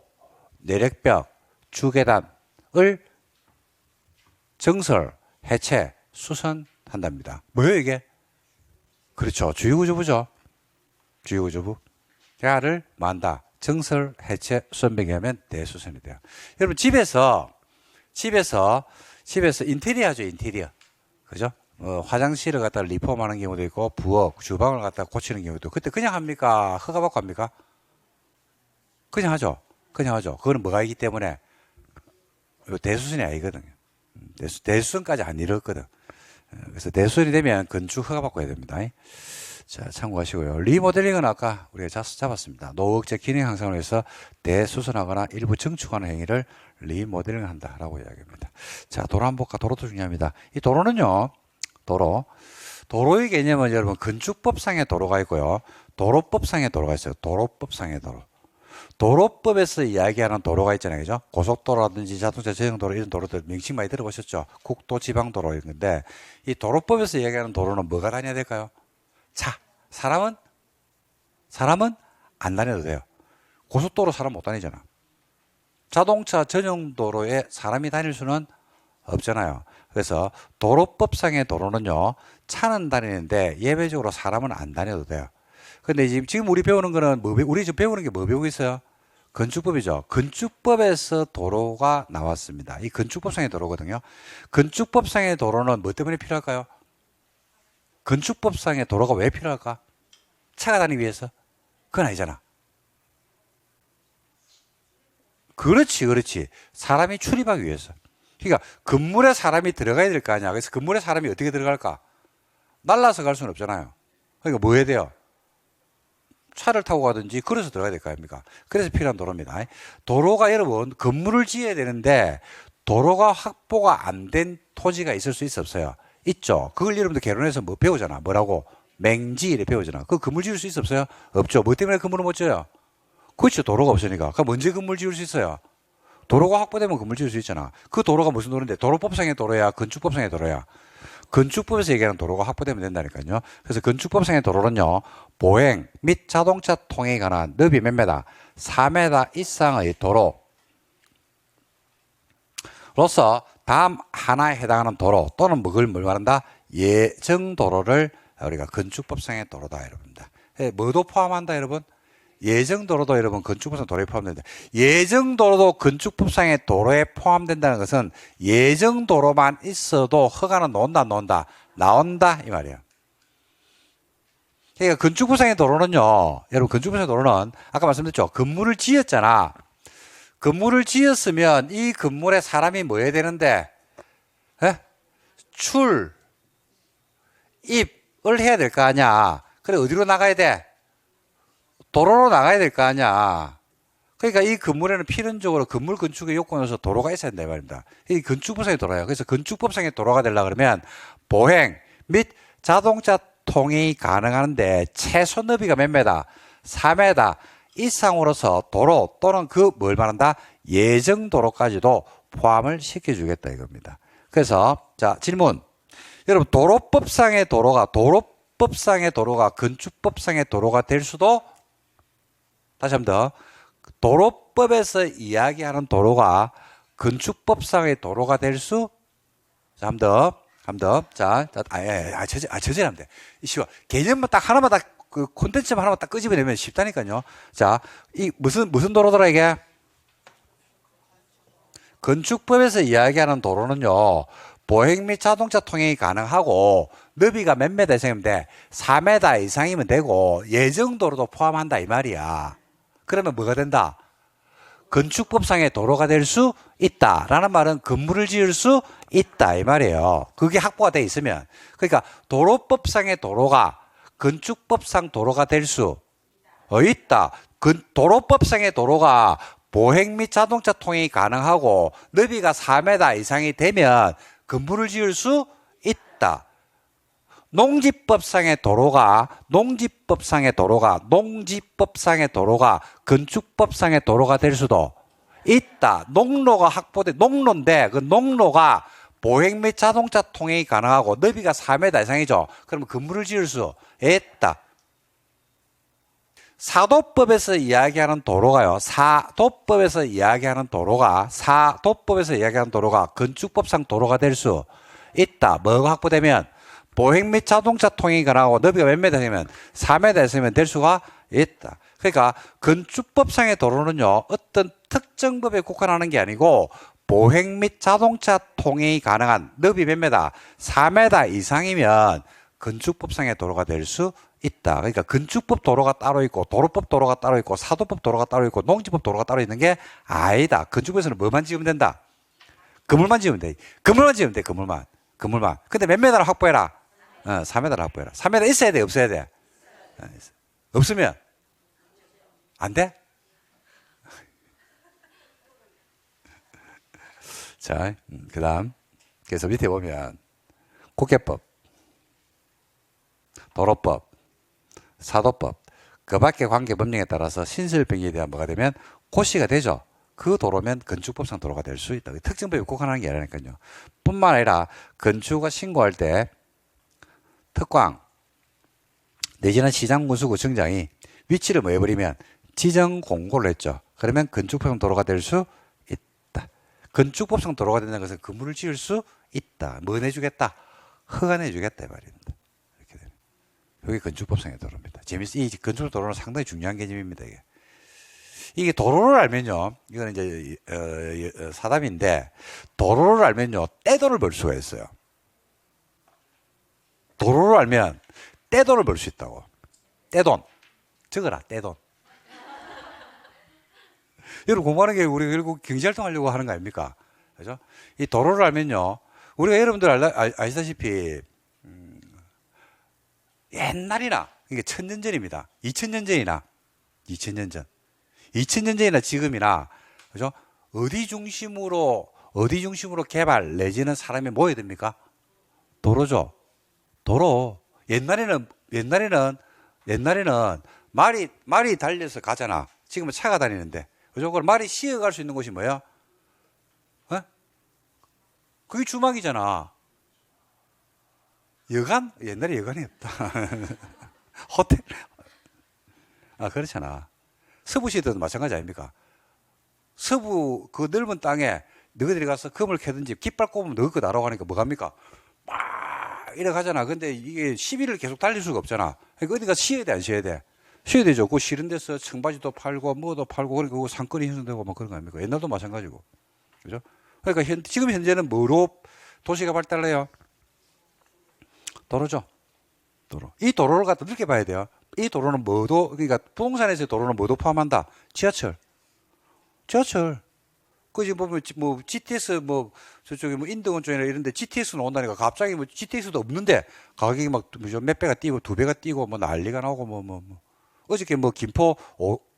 내력벽, 주계단을 증설, 해체, 수선한답니다. 뭐예요 이게? 그렇죠. 주요구조부죠. 주요구조부. 걔를 만다. 증설, 해체, 수선 변경하면 대수선이 돼요. 여러분 집에서 인테리어 하죠. 인테리어. 그죠? 화장실을 갖다 리폼하는 경우도 있고 부엌, 주방을 갖다 고치는 경우도 있고 그때 그냥 합니까? 허가받고 합니까? 그냥 하죠. 그냥 하죠. 그거는 뭐가 있기 때문에 대수선이 아니거든요. 대수선까지 안 이뤘거든. 그래서 대수선이 되면 건축 허가 받고 해야 됩니다. 자, 참고하시고요. 리모델링은 아까 우리가 잡았습니다. 노후억제 기능 향상을 위해서 대수선하거나 일부 증축하는 행위를 리모델링 한다라고 이야기합니다. 자, 도로 한번 볼까? 도로도 중요합니다. 이 도로는요, 도로의 개념은 여러분 건축법상의 도로가 있고요. 도로법상의 도로가 있어요. 도로법상의 도로. 도로법에서 이야기하는 도로가 있잖아요. 그죠? 고속도로라든지 자동차 전용도로 이런 도로들 명칭 많이 들어보셨죠? 국도, 지방도로 이런 건데 이 도로법에서 이야기하는 도로는 뭐가 다녀야 될까요? 차. 사람은 안 다녀도 돼요. 고속도로 사람 못 다니잖아. 자동차 전용도로에 사람이 다닐 수는 없잖아요. 그래서 도로법상의 도로는요. 차는 다니는데 예외적으로 사람은 안 다녀도 돼요. 근데 지금 우리 배우는 거는 우리 지금 배우는 게 뭐 배우고 있어요? 건축법이죠. 건축법에서 도로가 나왔습니다. 이 건축법상의 도로거든요. 건축법상의 도로는 뭐 때문에 필요할까요? 건축법상의 도로가 왜 필요할까? 차가 다니기 위해서? 그건 아니잖아. 그렇지. 사람이 출입하기 위해서. 그러니까 건물에 사람이 들어가야 될 거 아니야. 그래서 건물에 사람이 어떻게 들어갈까? 날라서 갈 수는 없잖아요. 그러니까 뭐 해야 돼요? 차를 타고 가든지 걸어서 들어가야 될 거 아닙니까? 그래서 필요한 도로입니다. 도로가 여러분 건물을 지어야 되는데 도로가 확보가 안 된 토지가 있을 수 없어요? 있죠. 그걸 여러분들 개론에서 뭐 배우잖아. 뭐라고? 맹지를 배우잖아. 그 건물 지을 수 없어요? 없죠. 뭐 때문에 건물을 못 지어요? 그렇죠. 도로가 없으니까. 그럼 언제 건물 지을 수 있어요? 도로가 확보되면 건물 지을 수 있잖아. 그 도로가 무슨 도로인데? 도로법상의 도로야? 건축법상의 도로야? 건축법에서 얘기하는 도로가 확보되면 된다니까요. 그래서 건축법상의 도로는요, 보행 및 자동차 통행에 관한 너비 몇 메다? 4m 이상의 도로로서 다음 하나에 해당하는 도로 또는 그걸 뭘 말한다? 예정도로를 우리가 건축법상의 도로다, 여러분들. 뭐도 포함한다, 여러분? 예정도로도 여러분 건축법상 도로에 포함된다. 예정도로도 건축법상의 도로에 포함된다는 것은 예정도로만 있어도 허가는 나온다 이 말이에요. 그러니까 건축법상의 도로는요, 여러분 건축법상의 도로는 아까 말씀드렸죠. 건물을 지었잖아. 건물을 지었으면 이 건물에 사람이 뭐 해야 되는데? 에? 출, 입을 해야 될 거 아니야. 그래, 어디로 나가야 돼? 도로로 나가야 될 거 아니야. 그러니까 이 건물에는 필연적으로 건물 건축의 요건으로서 도로가 있어야 된다 말입니다. 이 건축법상의 도로예요. 그래서 건축법상의 도로가 되려고 그러면 보행 및 자동차 통행이 가능한데 최소 너비가 몇 메다? 4m 이상으로서 도로 또는 그 뭘 말한다? 예정도로까지도 포함을 시켜주겠다 이겁니다. 그래서 자 질문. 여러분 도로법상의 도로가 건축법상의 도로가 될 수도 다시 한 번 더. 도로법에서 이야기하는 도로가 건축법상의 도로가 될 수? 자, 한 번 더. 자, 저질 하면 돼. 쉬워. 개념만 딱 하나만 딱, 그 콘텐츠만 하나만 딱 끄집어내면 쉽다니까요. 자, 이 무슨 도로더라, 이게? 건축법에서 이야기하는 도로는요, 보행 및 자동차 통행이 가능하고, 너비가 몇 메다 이상이면 돼? 4m 이상이면 되고, 예정도로도 포함한다, 이 말이야. 그러면 뭐가 된다? 건축법상의 도로가 될 수 있다. 라는 말은 건물을 지을 수 있다. 이 말이에요. 그게 확보가 돼 있으면. 그러니까 도로법상의 도로가 건축법상 도로가 될 수 있다. 도로법상의 도로가 보행 및 자동차 통행이 가능하고 너비가 4m 이상이 되면 건물을 지을 수 있다. 농지법상의 도로가 건축법상의 도로가 될 수도 있다. 농로가 확보돼, 농로인데 그 농로가 보행 및 자동차 통행이 가능하고 너비가 4m 이상이죠. 그러면 건물을 지을 수 있다. 사도법에서 이야기하는 도로가 건축법상 도로가 될 수 있다. 뭐가 확보되면 보행 및 자동차 통행이 가능하고 너비가 몇 메다 되면 4m 있으면 될 수가 있다. 그러니까 건축법상의 도로는요, 어떤 특정 법에 국한하는 게 아니고 보행 및 자동차 통행이 가능한 너비 몇 메다? 4m 이상이면 건축법상의 도로가 될 수 있다. 그러니까 건축법 도로가 따로 있고 도로법 도로가 따로 있고 사도법 도로가 따로 있고 농지법 도로가 따로 있는 게 아니다. 건축법에서는 뭐만 지으면 된다? 건물만 지으면 돼. 건물만. 근데 몇 메다를 확보해라? 4m를 확보해라. 3m 있어야 돼, 없어야 돼? 없으면 안 돼? 자, 그 다음. 그래서 밑에 보면 국회법, 도로법, 사도법, 그 밖의 관계 법령에 따라서 신설병에 대한 뭐가 되면 고시가 되죠. 그 도로면 건축법상 도로가 될 수 있다. 특정법에 국한하는 게 아니라니까요. 뿐만 아니라 건축가 신고할 때 특광 내지는 시장군수구청장이 위치를 뭐 해버리면 지정 공고를 했죠. 그러면 건축법상 도로가 될 수 있다. 건축법상 도로가 된다는 것은 건물을 지을 수 있다. 뭐 내주겠다? 허가내주겠다 이 말입니다. 이렇게 되는. 이게 건축법상의 도로입니다. 이 건축 도로는 상당히 중요한 개념입니다. 이게 도로를 알면요, 이거는 이제 사담인데 도로를 알면요 떼돈을 벌 수가 있어요. 도로를 알면 떼돈을 벌 수 있다고. 떼돈 적어라. 떼돈. 여러분 공부하는 게 우리 결국 경제활동 하려고 하는 거 아닙니까? 그죠? 이 도로를 알면요, 우리가 여러분들 아시다시피 옛날이나 이게 1000년 전입니다. 2000년 전이나 2000년 전이나 지금이나 그죠? 어디 중심으로 개발 내지는 사람이 모여야 됩니까? 도로죠. 도로. 옛날에는 말이 달려서 가잖아. 지금은 차가 다니는데. 그죠? 그걸 말이 씌어갈 수 있는 곳이 뭐야? 그게 주막이잖아. 여관? 옛날에 여관이 없다. 호텔? 그렇잖아. 서부시대도 마찬가지 아닙니까? 서부 그 넓은 땅에 너희들이 가서 금을 캐든지 깃발 꼽으면 너희 거 날아가니까 뭐 합니까? 막 이래 가잖아. 근데 이게 시비를 계속 달릴 수가 없잖아. 그러니까 어디가 쉬어야 돼, 안 쉬어야 돼? 쉬어야 되죠. 그 쉬는 데서 청바지도 팔고 뭐도 팔고 그러니까 그 상권이 형성되고 뭐 그런 거 아닙니까? 옛날도 마찬가지고. 그죠? 그러니까 지금 현재는 뭐로 도시가 발달해요? 도로죠. 도로. 이 도로를 갖다 넓게 봐야 돼요. 이 도로는 뭐도, 그러니까 부동산에서의 도로는 뭐도 포함한다? 지하철. 그 지금 보면 뭐 GTS 뭐 저쪽에 뭐 인도원 쪽이나 이런데 GTS 나온다니까 갑자기 뭐 GTS도 없는데 가격이 막 몇 배가 뛰고 두 배가 뛰고 뭐 난리가 나고 뭐 어저께 뭐 김포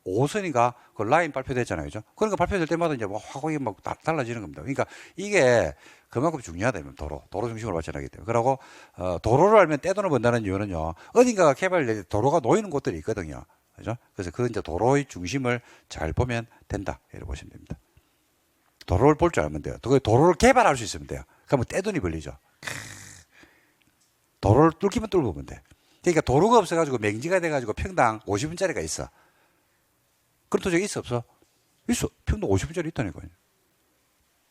5호선인가 그 라인 발표됐잖아요, 그죠? 그러니까 발표될 때마다 이제 뭐 화공이 막 달라지는 겁니다. 그러니까 이게 그만큼 중요하다면 도로 중심으로 발전하기 때문에. 그러고 도로를 알면 떼돈을 번다는 이유는요, 어딘가가 개발될 때 도로가 놓이는 곳들이 있거든요, 그죠? 그래서 그 이제 도로의 중심을 잘 보면 된다 이렇게 보시면 됩니다. 도로를 볼 줄 알면 돼요. 도로를 개발할 수 있으면 돼요. 그러면 떼돈이 벌리죠. 도로를 뚫기만 뚫으면 돼. 그러니까 도로가 없어가지고 맹지가 돼가지고 평당 50원짜리가 있어. 그런 도적이 있어 없어? 있어. 평당 50원짜리 있다니까요.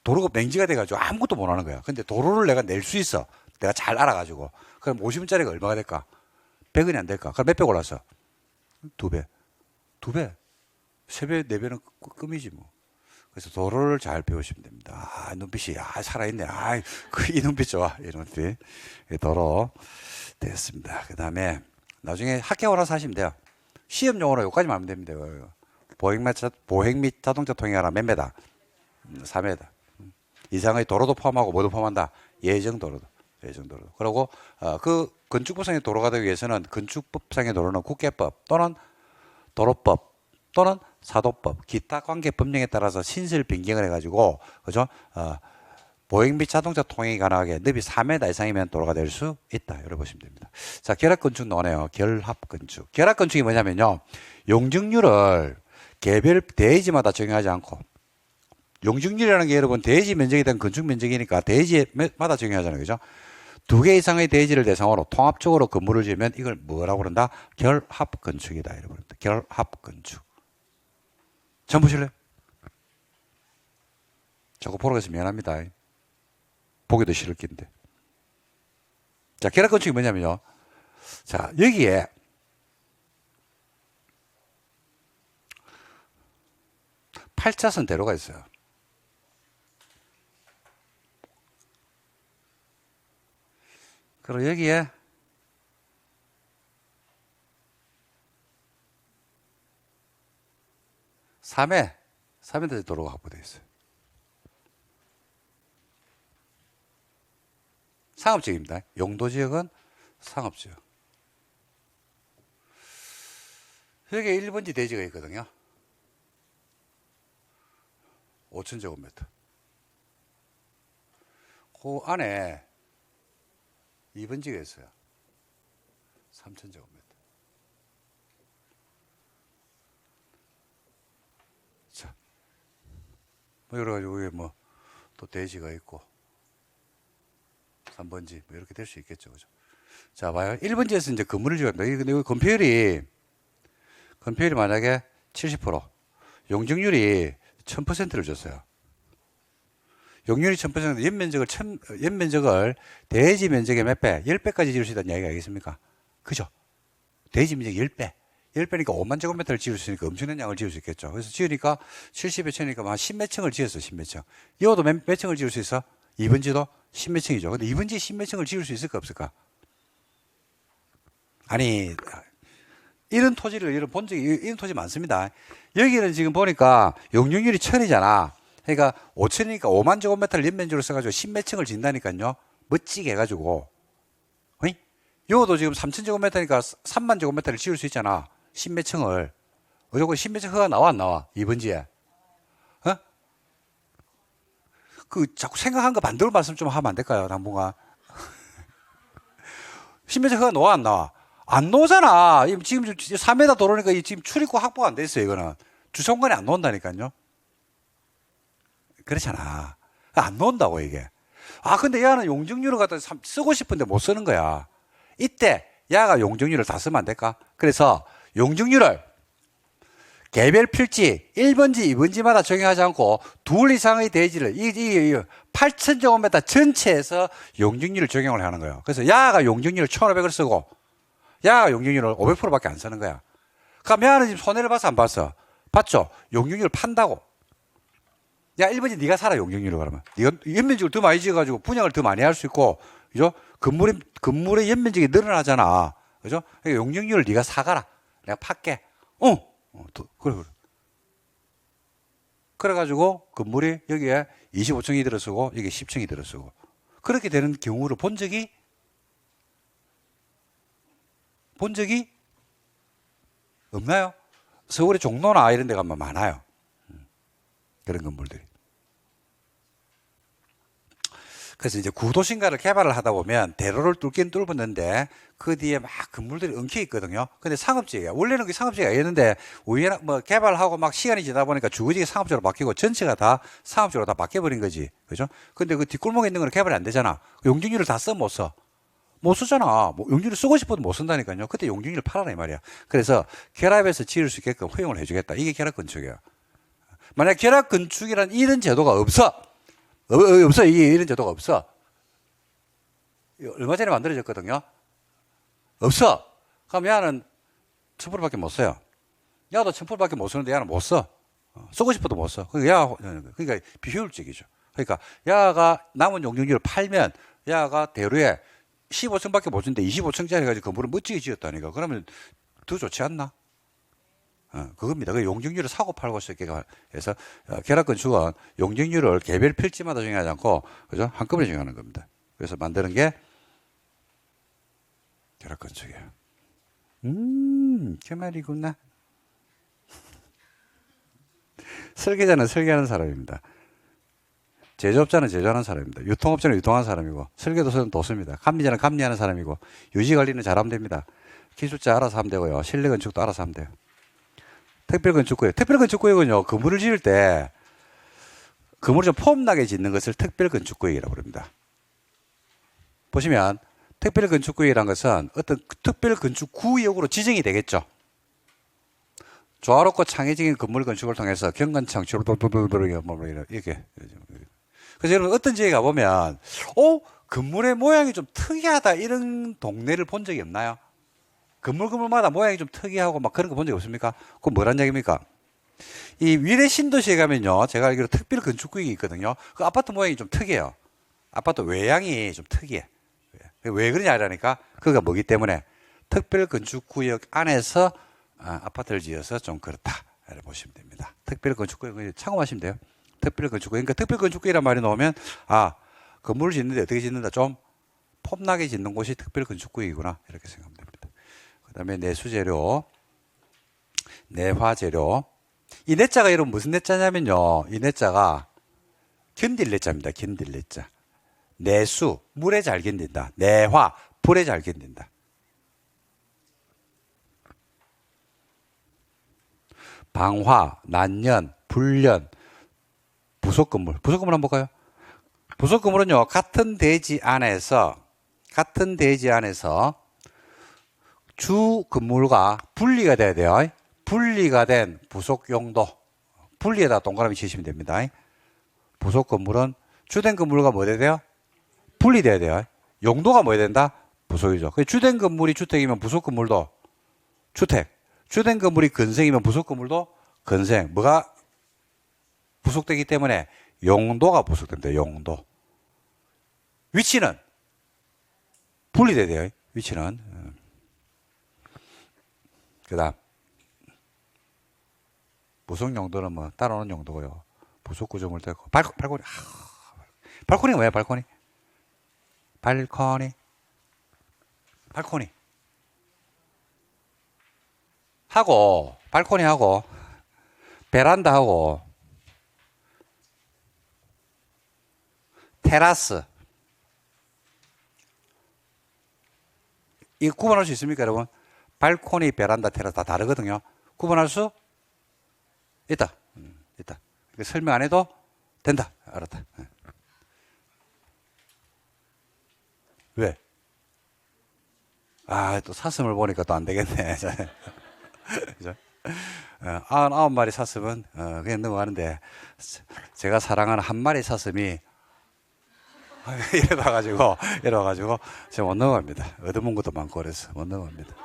도로가 맹지가 돼가지고 아무것도 못 하는 거야. 근데 도로를 내가 낼 수 있어. 내가 잘 알아가지고. 그럼 50원짜리가 얼마가 될까? 100원이 안 될까? 그럼 몇 배 올랐어? 2배. 2배. 3배, 4배는 끔이지 뭐. 그래서 도로를 잘 배우시면 됩니다. 아, 눈빛이, 살아있네. 이 눈빛 좋아. 이 눈빛. 도로 되겠습니다. 그 다음에 나중에 합격을 하서 하시면 돼요. 시험용으로 여기까지만 하면 됩니다. 보행 및 자동차 통행하라 몇 메다? 4m. 이상의 도로도 포함하고 뭐도 포함한다? 예정도로도. 그리고 그 건축법상의 도로가 되기 위해서는 건축법상의 도로는 국계법 또는 도로법 또는 사도법, 기타 관계 법령에 따라서 신설 변경을 해가지고, 그죠? 보행 및 자동차 통행이 가능하게 너비 4m 이상이면 도로가 될 수 있다. 이렇게 보시면 됩니다. 자, 결합건축 나오네요. 결합건축. 결합건축이 뭐냐면요, 용적률을 개별 대지마다 정하지 않고, 용적률이라는 게 여러분 대지 면적에 대한 건축 면적이니까 대지마다 정하잖아요. 그죠? 2개 이상의 대지를 대상으로 통합적으로 건물을 지으면 이걸 뭐라고 그런다? 결합건축이다. 이렇게 부릅니다. 결합건축. 처음 보실래요? 자꾸 보러 가서 미안합니다. 보기도 싫을 낀데. 자, 결합건축이 뭐냐면요. 자, 여기에 8차선 대로가 있어요. 그리고 여기에 3m 도로가 확보되어 있어요. 상업지역입니다. 용도지역은 상업지역. 여기에 1번지 대지가 있거든요. 5,000제곱미터. 그 안에 2번지가 있어요. 3,000제곱미터. 자, 뭐 여러 가지 위에 뭐 또 대지가 있고 3번지 뭐 이렇게 될 수 있겠죠, 그죠? 자, 봐요. 1번지에서 이제 건물을 지었다. 근데 여기 건폐율이 만약에 70%, 용적률이 1000%를 줬어요. 용률이 1000%, 연면적을 대지 면적의 몇 배? 10배까지 지을 수 있다는 이야기가 알겠습니까? 그죠? 대지 면적 10배. 10배니까 5만 제곱미터를 지을 수 있으니까 엄청난 양을 지을 수 있겠죠. 그래서 지으니까 70에 쳐니까 한 10몇 층을 지었어, 10몇 층. 이것도 몇 층을 지을 수 있어? 2번지도 10몇 층이죠. 근데 2번지 10몇 층을 지을 수 있을까, 없을까? 아니, 이런 토지를 본 적이, 이런 토지 많습니다. 여기는 지금 보니까 용적률이 1000이잖아. 그러니까 5천이니까 5만 제곱미터를 연면적으로 써가지고 10몇 층을 짓는다니까요. 멋지게 해가지고. 어이? 요것도 지금 3천 제곱미터니까 3만 제곱미터를 지을 수 있잖아. 10몇 층을. 요거 10몇 층 허가 나와 안 나와? 2번지에. 어? 그 자꾸 생각한 거 반대로 말씀 좀 하면 안 될까요? 당분간. 10몇 층 허가 나와 안 나와? 안 나오잖아. 지금 3m 도로니까 지금 출입구 확보가 안 돼 있어요. 이거는. 주차공간이 안 나온다니까요. 그렇잖아. 안 나온다고 이게. 근데 야는 용적률을 갖다 쓰고 싶은데 못 쓰는 거야. 이때 야가 용적률을 다 쓰면 안 될까? 그래서 용적률을 개별 필지 1번지, 2번지마다 적용하지 않고 둘 이상의 대지를 8,000제곱미터 전체에서 용적률을 적용을 하는 거예요. 그래서 야가 용적률을 1,500을 쓰고 야가 용적률을 500%밖에 안 쓰는 거야. 그럼 야는 지금 손해를 봤어, 안 봤어? 봤죠? 용적률을 판다고. 야, 1번지 네가 살아, 용적률을 그러면. 네가 연면적을 더 많이 지어가지고 분양을 더 많이 할 수 있고, 그죠? 건물의 연면적이 늘어나잖아. 그죠? 그러니까 용적률을 네가 사가라. 내가 팔게. 그래. 그래가지고 건물이 여기에 25층이 들어서고 여기 10층이 들어서고 그렇게 되는 경우를 본 적이 없나요? 서울의 종로나 이런 데 가면 많아요. 그런 건물들이. 그래서 이제 구도심가를 개발을 하다 보면 대로를 뚫긴 뚫었는데 그 뒤에 막 건물들이 엉켜 있거든요. 근데 상업지예요. 원래는 그 상업지가 아니었는데 우연히 뭐 개발하고 막 시간이 지나다 보니까 주거지가 상업지로 바뀌고 전체가 다 상업지로 다 바뀌어버린 거지. 그죠? 근데 그 뒷골목에 있는 건 개발이 안 되잖아. 용적률을 다 써 못 써. 못 쓰잖아. 뭐 용적률 쓰고 싶어도 못 쓴다니까요. 그때 용적률을 팔아라 이 말이야. 그래서 결합해서 지을 수 있게끔 허용을 해주겠다. 이게 결합 건축이에요. 만약 결합 건축이란 이런 제도가 없어. 없어. 이게 이런 제도가 없어. 얼마 전에 만들어졌거든요. 없어. 그럼 야는 1000%밖에 못 써요. 야도 1000%밖에 못 쓰는데 야는 못 써. 쓰고 싶어도 못 써. 그러니까 비효율적이죠. 그러니까 야가 남은 용적률을 팔면 야가 대로에 15층밖에 못 주는데 25층짜리 가지고 건물을 멋지게 지었다니까. 그러면 더 좋지 않나? 그겁니다. 그 용적률을 사고 팔고 싶게 해서 결합 건축은 용적률을 개별 필지마다 정하지 않고 그죠? 한꺼번에 정하는 겁니다. 그래서 만드는 게 결합 건축이에요. 그 말이구나. 설계자는 설계하는 사람입니다. 제조업자는 제조하는 사람입니다. 유통업자는 유통하는 사람이고 설계도서는 도서입니다. 감리자는 감리하는 사람이고 유지관리는 잘하면 됩니다. 기술자 알아서 하면 되고요. 실내건축도 알아서 하면 돼요. 특별건축구역. 특별건축구역은요, 건물을 지을 때, 건물을 좀 폼나게 짓는 것을 특별건축구역이라고 부릅니다. 보시면, 특별건축구역이라는 것은 어떤 특별건축구역으로 지정이 되겠죠. 조화롭고 창의적인 건물 건축을 통해서 경관청, 이렇게. 그래서 여러분, 어떤 지역에 가보면, 건물의 모양이 좀 특이하다, 이런 동네를 본 적이 없나요? 건물마다 모양이 좀 특이하고 막 그런 거 본 적 없습니까? 그건 뭐란 얘기입니까? 이 위례 신도시에 가면요. 제가 알기로 특별 건축구역이 있거든요. 그 아파트 모양이 좀 특이해요. 아파트 외양이 좀 특이해. 왜 그러냐 하니까 그가 뭐기 때문에 특별 건축구역 안에서 아파트를 지어서 좀 그렇다. 이렇게 보시면 됩니다. 특별 건축구역 참고하시면 돼요. 특별 건축구역. 그러니까 특별 건축구역이란 말이 나오면 건물을 짓는데 어떻게 짓는다? 좀 폼나게 짓는 곳이 특별 건축구역이구나. 이렇게 생각하면 됩니다. 그 다음에 내수재료, 내화재료. 이 내자가 여러분 무슨 내자냐면요. 이 내자가 견딜 내자입니다. 견딜 내자. 내수, 물에 잘 견딘다. 내화, 불에 잘 견딘다. 방화, 난연, 불연, 부속건물. 부속건물 한번 볼까요? 부속건물은요, 같은 대지 안에서 주 건물과 분리가 돼야 돼요. 분리가 된 부속 용도. 분리에다 동그라미 치시면 됩니다. 부속 건물은 주된 건물과 뭐 돼야 돼요? 분리돼야 돼요. 용도가 뭐 해야 된다? 부속이죠. 주된 건물이 주택이면 부속 건물도 주택. 주된 건물이 건생이면 부속 건물도 건생. 뭐가 부속되기 때문에 용도가 부속됩니다. 용도. 위치는 분리돼야 돼요. 위치는. 그 다음 부속 용도는 뭐 따라오는 용도고요. 부속 구조물 되고 발코니. 발코니가 뭐야? 발코니 하고 발코니 하고 베란다 하고 테라스 이거 구분할 수 있습니까, 여러분? 발코니, 베란다, 테라스 다 다르거든요. 구분할 수 있다. 있다. 설명 안 해도 된다. 알았다. 왜? 또 사슴을 보니까 또 안 되겠네. 그죠? 99마리 사슴은 그냥 넘어가는데 제가 사랑하는 한 마리 사슴이 이래가지고 제가 못 넘어갑니다. 얻어먹은 것도 많고 그래서 못 넘어갑니다.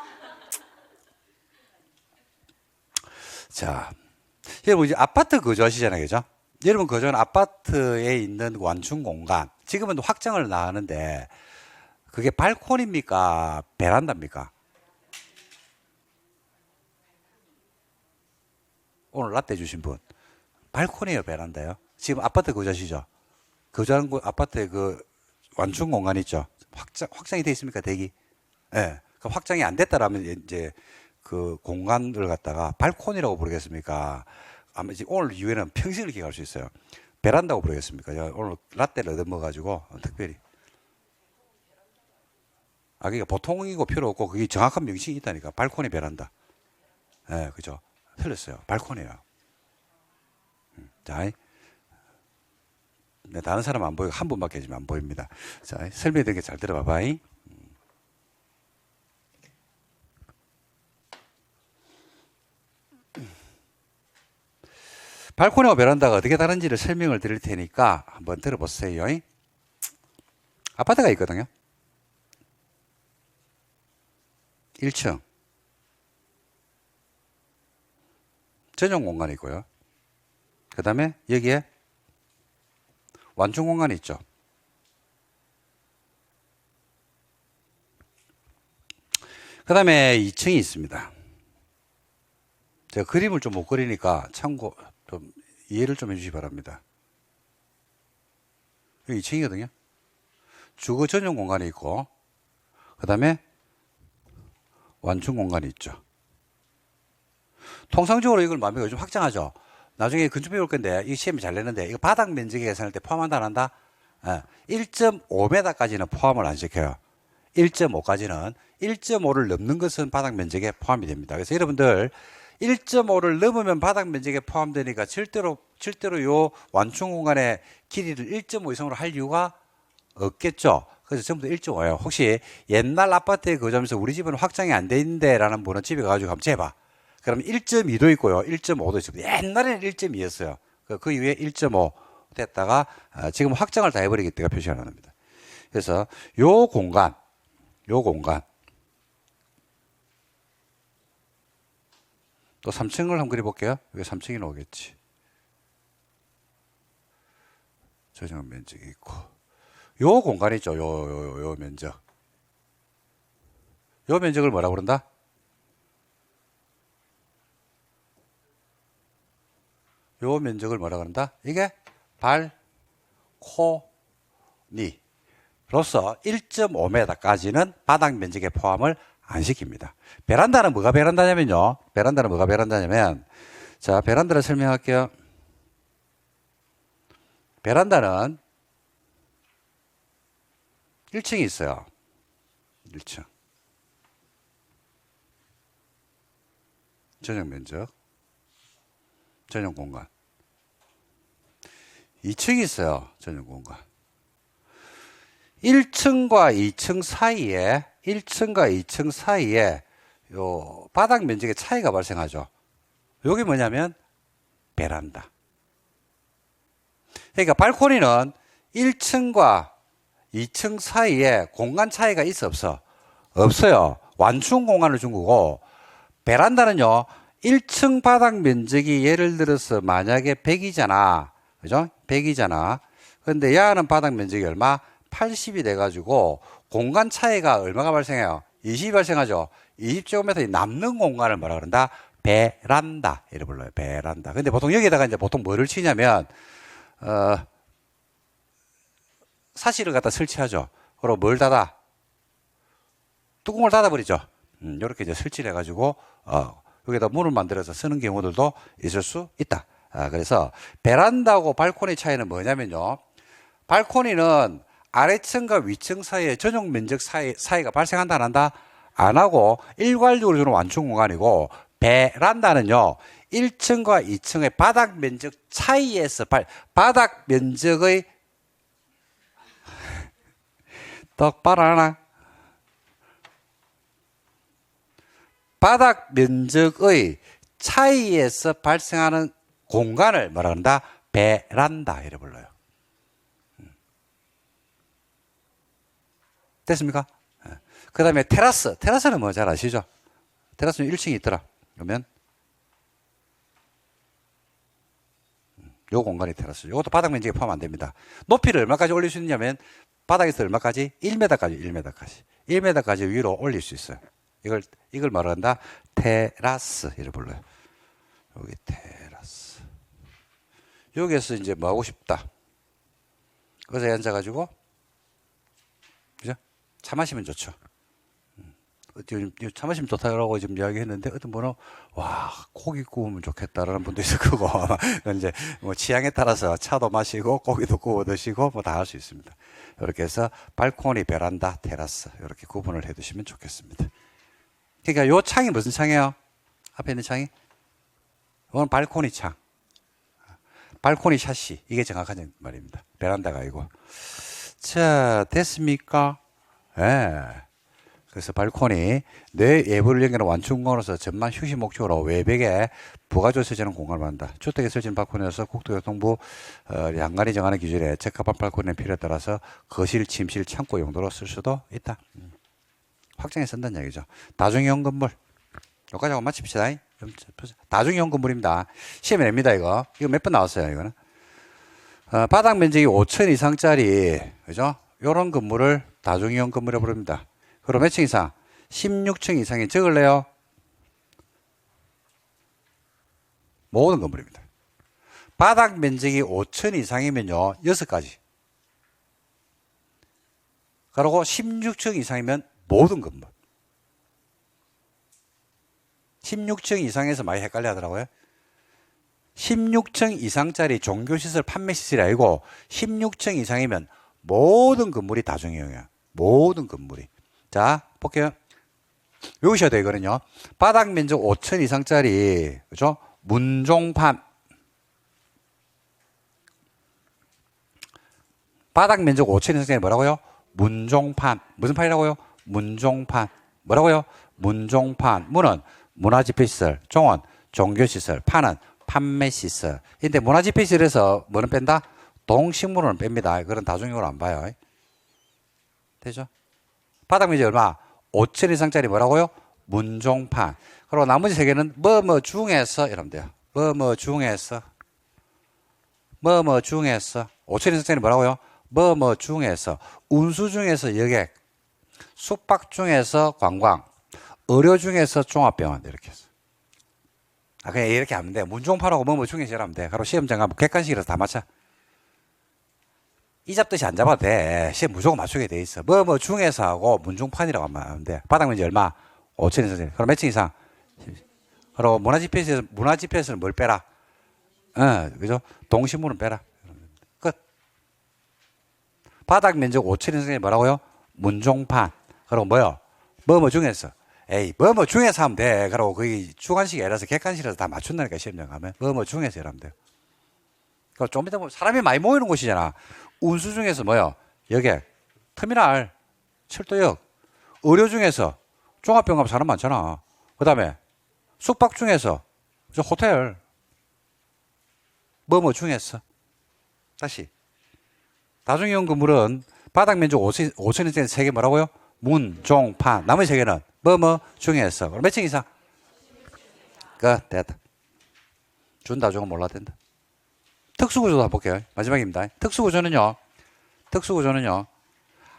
자, 여러분 이제 아파트 거주하시잖아요, 그죠? 여러분 거주하는 아파트에 있는 완충 공간, 지금은 확장을 나가는데 그게 발코니입니까, 베란다입니까? 오늘 라떼 주신 분, 발코니예요, 베란다요? 지금 아파트 거주하시죠? 거주하는 아파트에 그 완충 공간 있죠? 확장이 돼 있습니까, 대기? 예. 네. 그 확장이 안 됐다라면 이제 그 공간을 갖다가 발코니라고 부르겠습니까? 아마 이제 오늘 이후에는 평생을 기억할 수 있어요. 베란다고 부르겠습니까? 제가 오늘 라떼를 얻어먹어가지고 특별히. 그러니까 보통이고 필요 없고 그게 정확한 명칭이 있다니까. 발코니 베란다. 예, 네, 그죠? 틀렸어요. 발코니예요. 자, 네, 다른 사람 안 보이고 한 분밖에 지금 안 보입니다. 자, 설명드린 게 잘 들어봐봐. 발코니와 베란다가 어떻게 다른지를 설명을 드릴 테니까 한번 들어보세요. 아파트가 있거든요. 1층. 전용 공간이 있고요. 그 다음에 여기에 완충 공간이 있죠. 그 다음에 2층이 있습니다. 제가 그림을 좀 못 그리니까 참고 좀 이해를 좀 해주시기 바랍니다. 여기 2층이거든요. 주거 전용 공간이 있고, 그 다음에 완충 공간이 있죠. 통상적으로 이걸 마음에 요즘 확장하죠. 나중에 건축비 올 건데, 이 시험이 잘 내는데, 이거 바닥 면적에 계산할 때 포함한다, 안 한다? 1.5m까지는 포함을 안 시켜요. 1.5까지는 1.5를 넘는 것은 바닥 면적에 포함이 됩니다. 그래서 여러분들 1.5를 넘으면 바닥 면적에 포함되니까 절대로 요 완충 공간의 길이를 1.5 이상으로 할 이유가 없겠죠. 그래서 전부 다 1.5예요. 혹시 옛날 아파트에 거주하면서 우리 집은 확장이 안 돼 있는데 라는 분은 집에 가가지고 한번 재봐. 그럼 1.2도 있고요. 1.5도 있습니다. 옛날에는 1.2였어요. 그 이후에 1.5 됐다가 지금 확장을 다 해버리기 때문에 표시가 나옵니다. 그래서 요 공간 또 3층을 한번 그려볼게요. 여기 3층이 나오겠지. 전용 면적이 있고 요 공간 있죠. 요 면적. 요 면적을 뭐라고 그런다? 요 면적을 뭐라고 그런다? 이게 발코니로서 1.5m까지는 바닥 면적에 포함을 안 시킵니다. 베란다는 뭐가 베란다냐면요. 자, 베란다를 설명할게요. 베란다는 1층이 있어요. 1층. 전용 면적. 전용 공간. 2층이 있어요. 전용 공간. 1층과 2층 사이에 요 바닥 면적의 차이가 발생하죠. 여기 뭐냐면 베란다. 그러니까 발코니는 1층과 2층 사이에 공간 차이가 있어 없어? 없어요. 완충 공간을 준 거고 베란다는요. 1층 바닥 면적이 예를 들어서 만약에 100이잖아. 그죠? 100이잖아. 근데 야는 바닥 면적이 얼마? 80이 돼가지고 공간 차이가 얼마가 발생해요? 20이 발생하죠. 20제곱미터에 남는 공간을 뭐라 그런다? 베란다. 이래 불러요. 베란다. 근데 보통 여기에다가 이제 보통 뭐를 치냐면, 사실을 갖다 설치하죠. 그리고 뭘 닫아? 뚜껑을 닫아버리죠. 이렇게 이제 설치를 해가지고, 여기다 문을 만들어서 쓰는 경우들도 있을 수 있다. 그래서 베란다하고 발코니 차이는 뭐냐면요. 발코니는 아래층과 위층 사이에 전용 면적 사이가 발생한다 안 한다? 안 하고 일괄적으로 주는 완충 공간이고 베란다는요. 1층과 2층의 바닥 면적 차이에서 바닥 면적의 똑바로 하나? 바닥 면적의 차이에서 발생하는 공간을 뭐라 한다? 베란다 이래 불러요. 됐습니까? 그 다음에 테라스는 뭐 잘 아시죠? 테라스는 1층이 있더라. 그러면 요 공간이 테라스. 이것도 바닥 면적에 포함 안 됩니다. 높이를 얼마까지 올릴 수 있냐면 바닥에서 얼마까지? 1m까지 1m까지 위로 올릴 수 있어요. 이걸 말한다. 테라스 이를 불러요. 여기 테라스. 여기에서 이제 뭐 하고 싶다. 그래서 앉아가지고, 그죠? 차 마시면 좋죠. 차 마시면 좋다고 지금 이야기했는데, 어떤 분은, 와, 고기 구우면 좋겠다라는 분도 있을 거고, 이제 뭐 취향에 따라서 차도 마시고, 고기도 구워 드시고, 뭐 다 할 수 있습니다. 이렇게 해서 발코니, 베란다, 테라스, 이렇게 구분을 해 두시면 좋겠습니다. 그러니까 요 창이 무슨 창이에요? 앞에 있는 창이? 이건 발코니 창. 발코니 샤시. 이게 정확한 말입니다. 베란다가 아니고. 자, 됐습니까? 예. 네. 그래서 발코니, 내 예부를 연결하는 완충공으로서 전만 휴식 목적으로 외벽에 부가적으로 설치하는 공간을 말한다. 주택에 설치는 발코니에서 국토교통부 양간이 정하는 기준에 적합한 발코니의 필요에 따라서 거실, 침실, 창고 용도로 쓸 수도 있다. 확정해 쓴다는 얘기죠. 다중이용 건물. 여기까지 하고 마칩시다. 다중이용 건물입니다. 시험에 냅니다, 이거. 이거 몇 번 나왔어요, 이거는. 바닥 면적이 5천 이상짜리, 그죠? 요런 건물을 다중이용 건물이라고 부릅니다. 그럼 몇 층 이상? 16층 이상이 적을래요? 모든 건물입니다. 바닥 면적이 5천 이상이면요, 6가지. 그리고 16층 이상이면 모든 건물. 16층 이상에서 많이 헷갈려 하더라고요. 16층 이상짜리 종교시설 판매시설이 아니고 16층 이상이면 모든 건물이 다중이용이야. 모든 건물이. 자, 볼게요. 외우셔야 돼요, 이거는요. 바닥 면적 5천 이상짜리, 그죠? 문종판. 바닥 면적 5천 이상짜리 뭐라고요? 문종판. 무슨 판이라고요? 문종판. 뭐라고요? 문종판. 문은 문화집회시설, 종은 종교시설, 판은 판매시설. 근데 문화집회시설에서 뭐는 뺀다? 동식물은 뺍니다. 그런 다중용으로 안 봐요. 되죠? 바닥 면적 얼마? 5천 이상짜리 뭐라고요? 문종판. 그리고 나머지 세 개는 뭐뭐 중에서 이러면 돼요. 뭐뭐 중에서. 뭐뭐 중에서. 5천 이상짜리 뭐라고요? 뭐뭐 중에서. 운수 중에서 여객. 숙박 중에서 관광. 의료 중에서 종합병원. 이렇게 해서. 그냥 이렇게 하면 돼. 문종판하고 뭐뭐 중에서 이러면 돼. 그리고 시험장 가면 객관식이라서 다 맞춰. 이 잡듯이 안 잡아도 돼. 시험 무조건 맞추게 돼 있어. 뭐뭐 중에서 하고 문종판이라고 하면 돼. 바닥 면적 얼마? 5천 이상. 그럼 몇 층 이상? 그리고 문화집회에서는 뭘 빼라? 그죠? 동식물은 빼라. 끝. 바닥 면적 5천 이상이 뭐라고요? 문종판. 그리고 뭐요? 뭐뭐 중에서. 에이, 뭐뭐 중에서 하면 돼. 그리고 거기 주관식이 아니라서 객관식이라서 다 맞춘다니까, 시험장 가면. 뭐뭐 중에서 이러면 돼요. 그러니까 좀 이따 보면 사람이 많이 모이는 곳이잖아. 운수 중에서 뭐요? 여객, 터미널, 철도역, 의료 중에서 종합병원 가면 사람 많잖아. 그 다음에 숙박 중에서 저 호텔, 뭐뭐 중에서. 다시. 다중이용 건물은 바닥 면적 5천원짜리 3개 뭐라고요? 문, 종, 판. 나머지 3개는 뭐뭐 중에서. 그럼 몇 층 이상? 됐다. 준다중은 몰라도 된다. 특수구조도 한번 볼게요. 마지막입니다. 특수구조는요.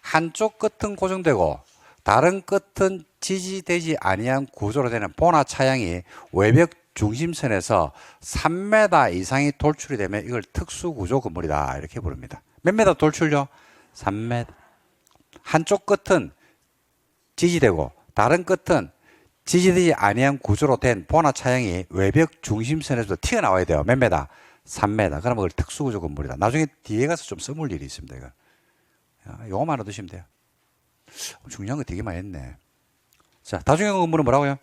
한쪽 끝은 고정되고 다른 끝은 지지되지 아니한 구조로 되는 본화 차양이 외벽 중심선에서 3m 이상이 돌출이 되면 이걸 특수구조 건물이다. 이렇게 부릅니다. 몇 m 돌출요? 3m. 한쪽 끝은 지지되고 다른 끝은 지지되지 아니한 구조로 된 본화 차양이 외벽 중심선에서 튀어나와야 돼요. 몇 m? 3m. 그러면 그걸 특수구조 건물이다. 나중에 뒤에 가서 좀 써볼 일이 있습니다. 이거. 요거만 알아두시면 돼요. 중요한 거 되게 많이 했네. 자, 다중형 건물은 뭐라고요?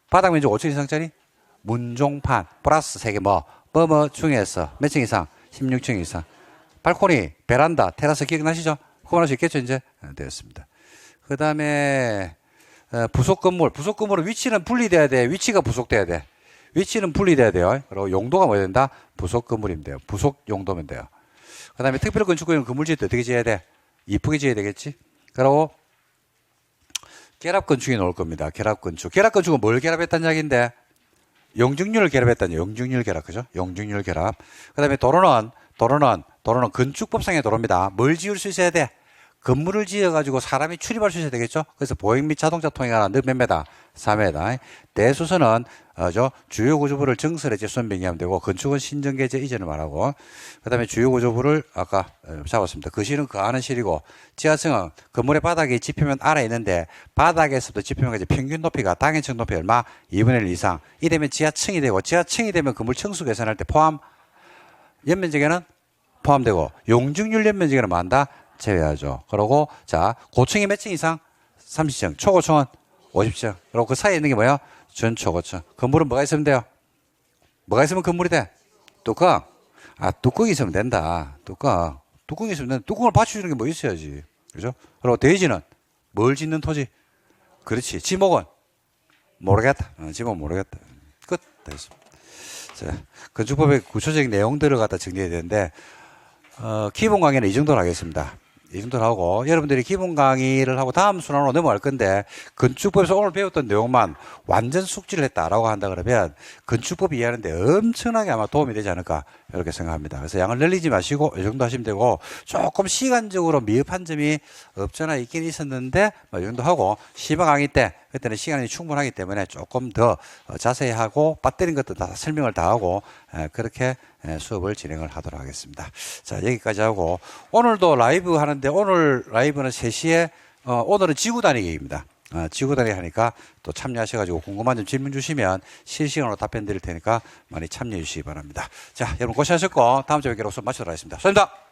바닥 면적 5층 이상짜리? 문종판. 플러스 3개 뭐 중에서 몇 층 이상? 16층 이상. 발코니, 베란다, 테라스 기억나시죠? 구분할 수 있겠죠, 이제? 되었습니다. 그 다음에, 부속 건물은 위치는 분리돼야 돼. 위치가 부속돼야 돼. 위치는 분리돼야 돼요. 그리고 용도가 뭐야 된다? 부속 건물이면 돼요. 부속 용도면 돼요. 그 다음에 특별 건축구역은 건물 지을 때 어떻게 지어야 돼? 이쁘게 지어야 되겠지? 그리고 결합 건축이 나올 겁니다. 결합 건축. 결합 건축은 뭘 결합했다는 이야기인데? 용적률을 결합했다는 용적률 결합, 그죠? 용적률 결합. 그 다음에 도로는 건축법상의 도로입니다. 뭘 지을 수 있어야 돼? 건물을 지어가지고 사람이 출입할 수 있어야 되겠죠? 그래서 보행 및 자동차 통행하는 몇 m? 3회다. 대수선은 주요 구조부를 증설해 재수선 변경하면 되고 건축은 신정계제 이전을 말하고 그다음에 주요 구조부를 아까 잡았습니다. 그 실은 그 아는 실이고 지하층은 건물의 바닥에 지표면 아래 있는데 바닥에서부터 지표면까지 평균 높이가 당연층 높이 얼마? 2분의 1 이상. 이 되면 지하층이 되고 지하층이 되면 건물 층수 계산할 때 포함 연면적에는 포함되고 용적률 연면적에는 뭐 한다? 제외하죠. 그러고 자 고층이 몇 층 이상? 30층. 초고층은 50층. 그리고 그 사이에 있는 게 뭐야? 전초고층. 건물은 뭐가 있으면 돼요? 뭐가 있으면 건물이 돼? 뚜껑. 아, 뚜껑이 있으면 된다. 뚜껑. 뚜껑이 있으면 된다. 뚜껑을 받쳐주는 게 뭐 있어야지. 그죠? 그리고 대지는 뭘 짓는 토지? 그렇지. 지목은 모르겠다. 지목은 모르겠다. 끝. 됐어. 자, 건축법의 구체적인 내용들을 갖다 정리해야 되는데, 기본 강의는 이 정도로 하겠습니다. 이 정도로 하고 여러분들이 기본 강의를 하고 다음 순환으로 넘어갈 건데 건축법에서 오늘 배웠던 내용만 완전 숙지를 했다라고 한다 그러면 건축법 이해하는데 엄청나게 아마 도움이 되지 않을까 이렇게 생각합니다. 그래서 양을 늘리지 마시고 이 정도 하시면 되고 조금 시간적으로 미흡한 점이 없잖아 있긴 있었는데 이 정도 하고 시범 강의 때 그때는 시간이 충분하기 때문에 조금 더 자세히 하고 빠뜨린 것도 다 설명을 다 하고 그렇게 수업을 진행을 하도록 하겠습니다. 자, 여기까지 하고 오늘도 라이브 하는데 오늘 라이브는 3시에 오늘은 지구 다니기입니다. 지구 다니기 하니까 또 참여하셔가지고 궁금한 점 질문 주시면 실시간으로 답변 드릴 테니까 많이 참여해 주시기 바랍니다. 자, 여러분 고생하셨고 다음 주에 뵙기로 수업 마치도록 하겠습니다. 수고하셨습니다.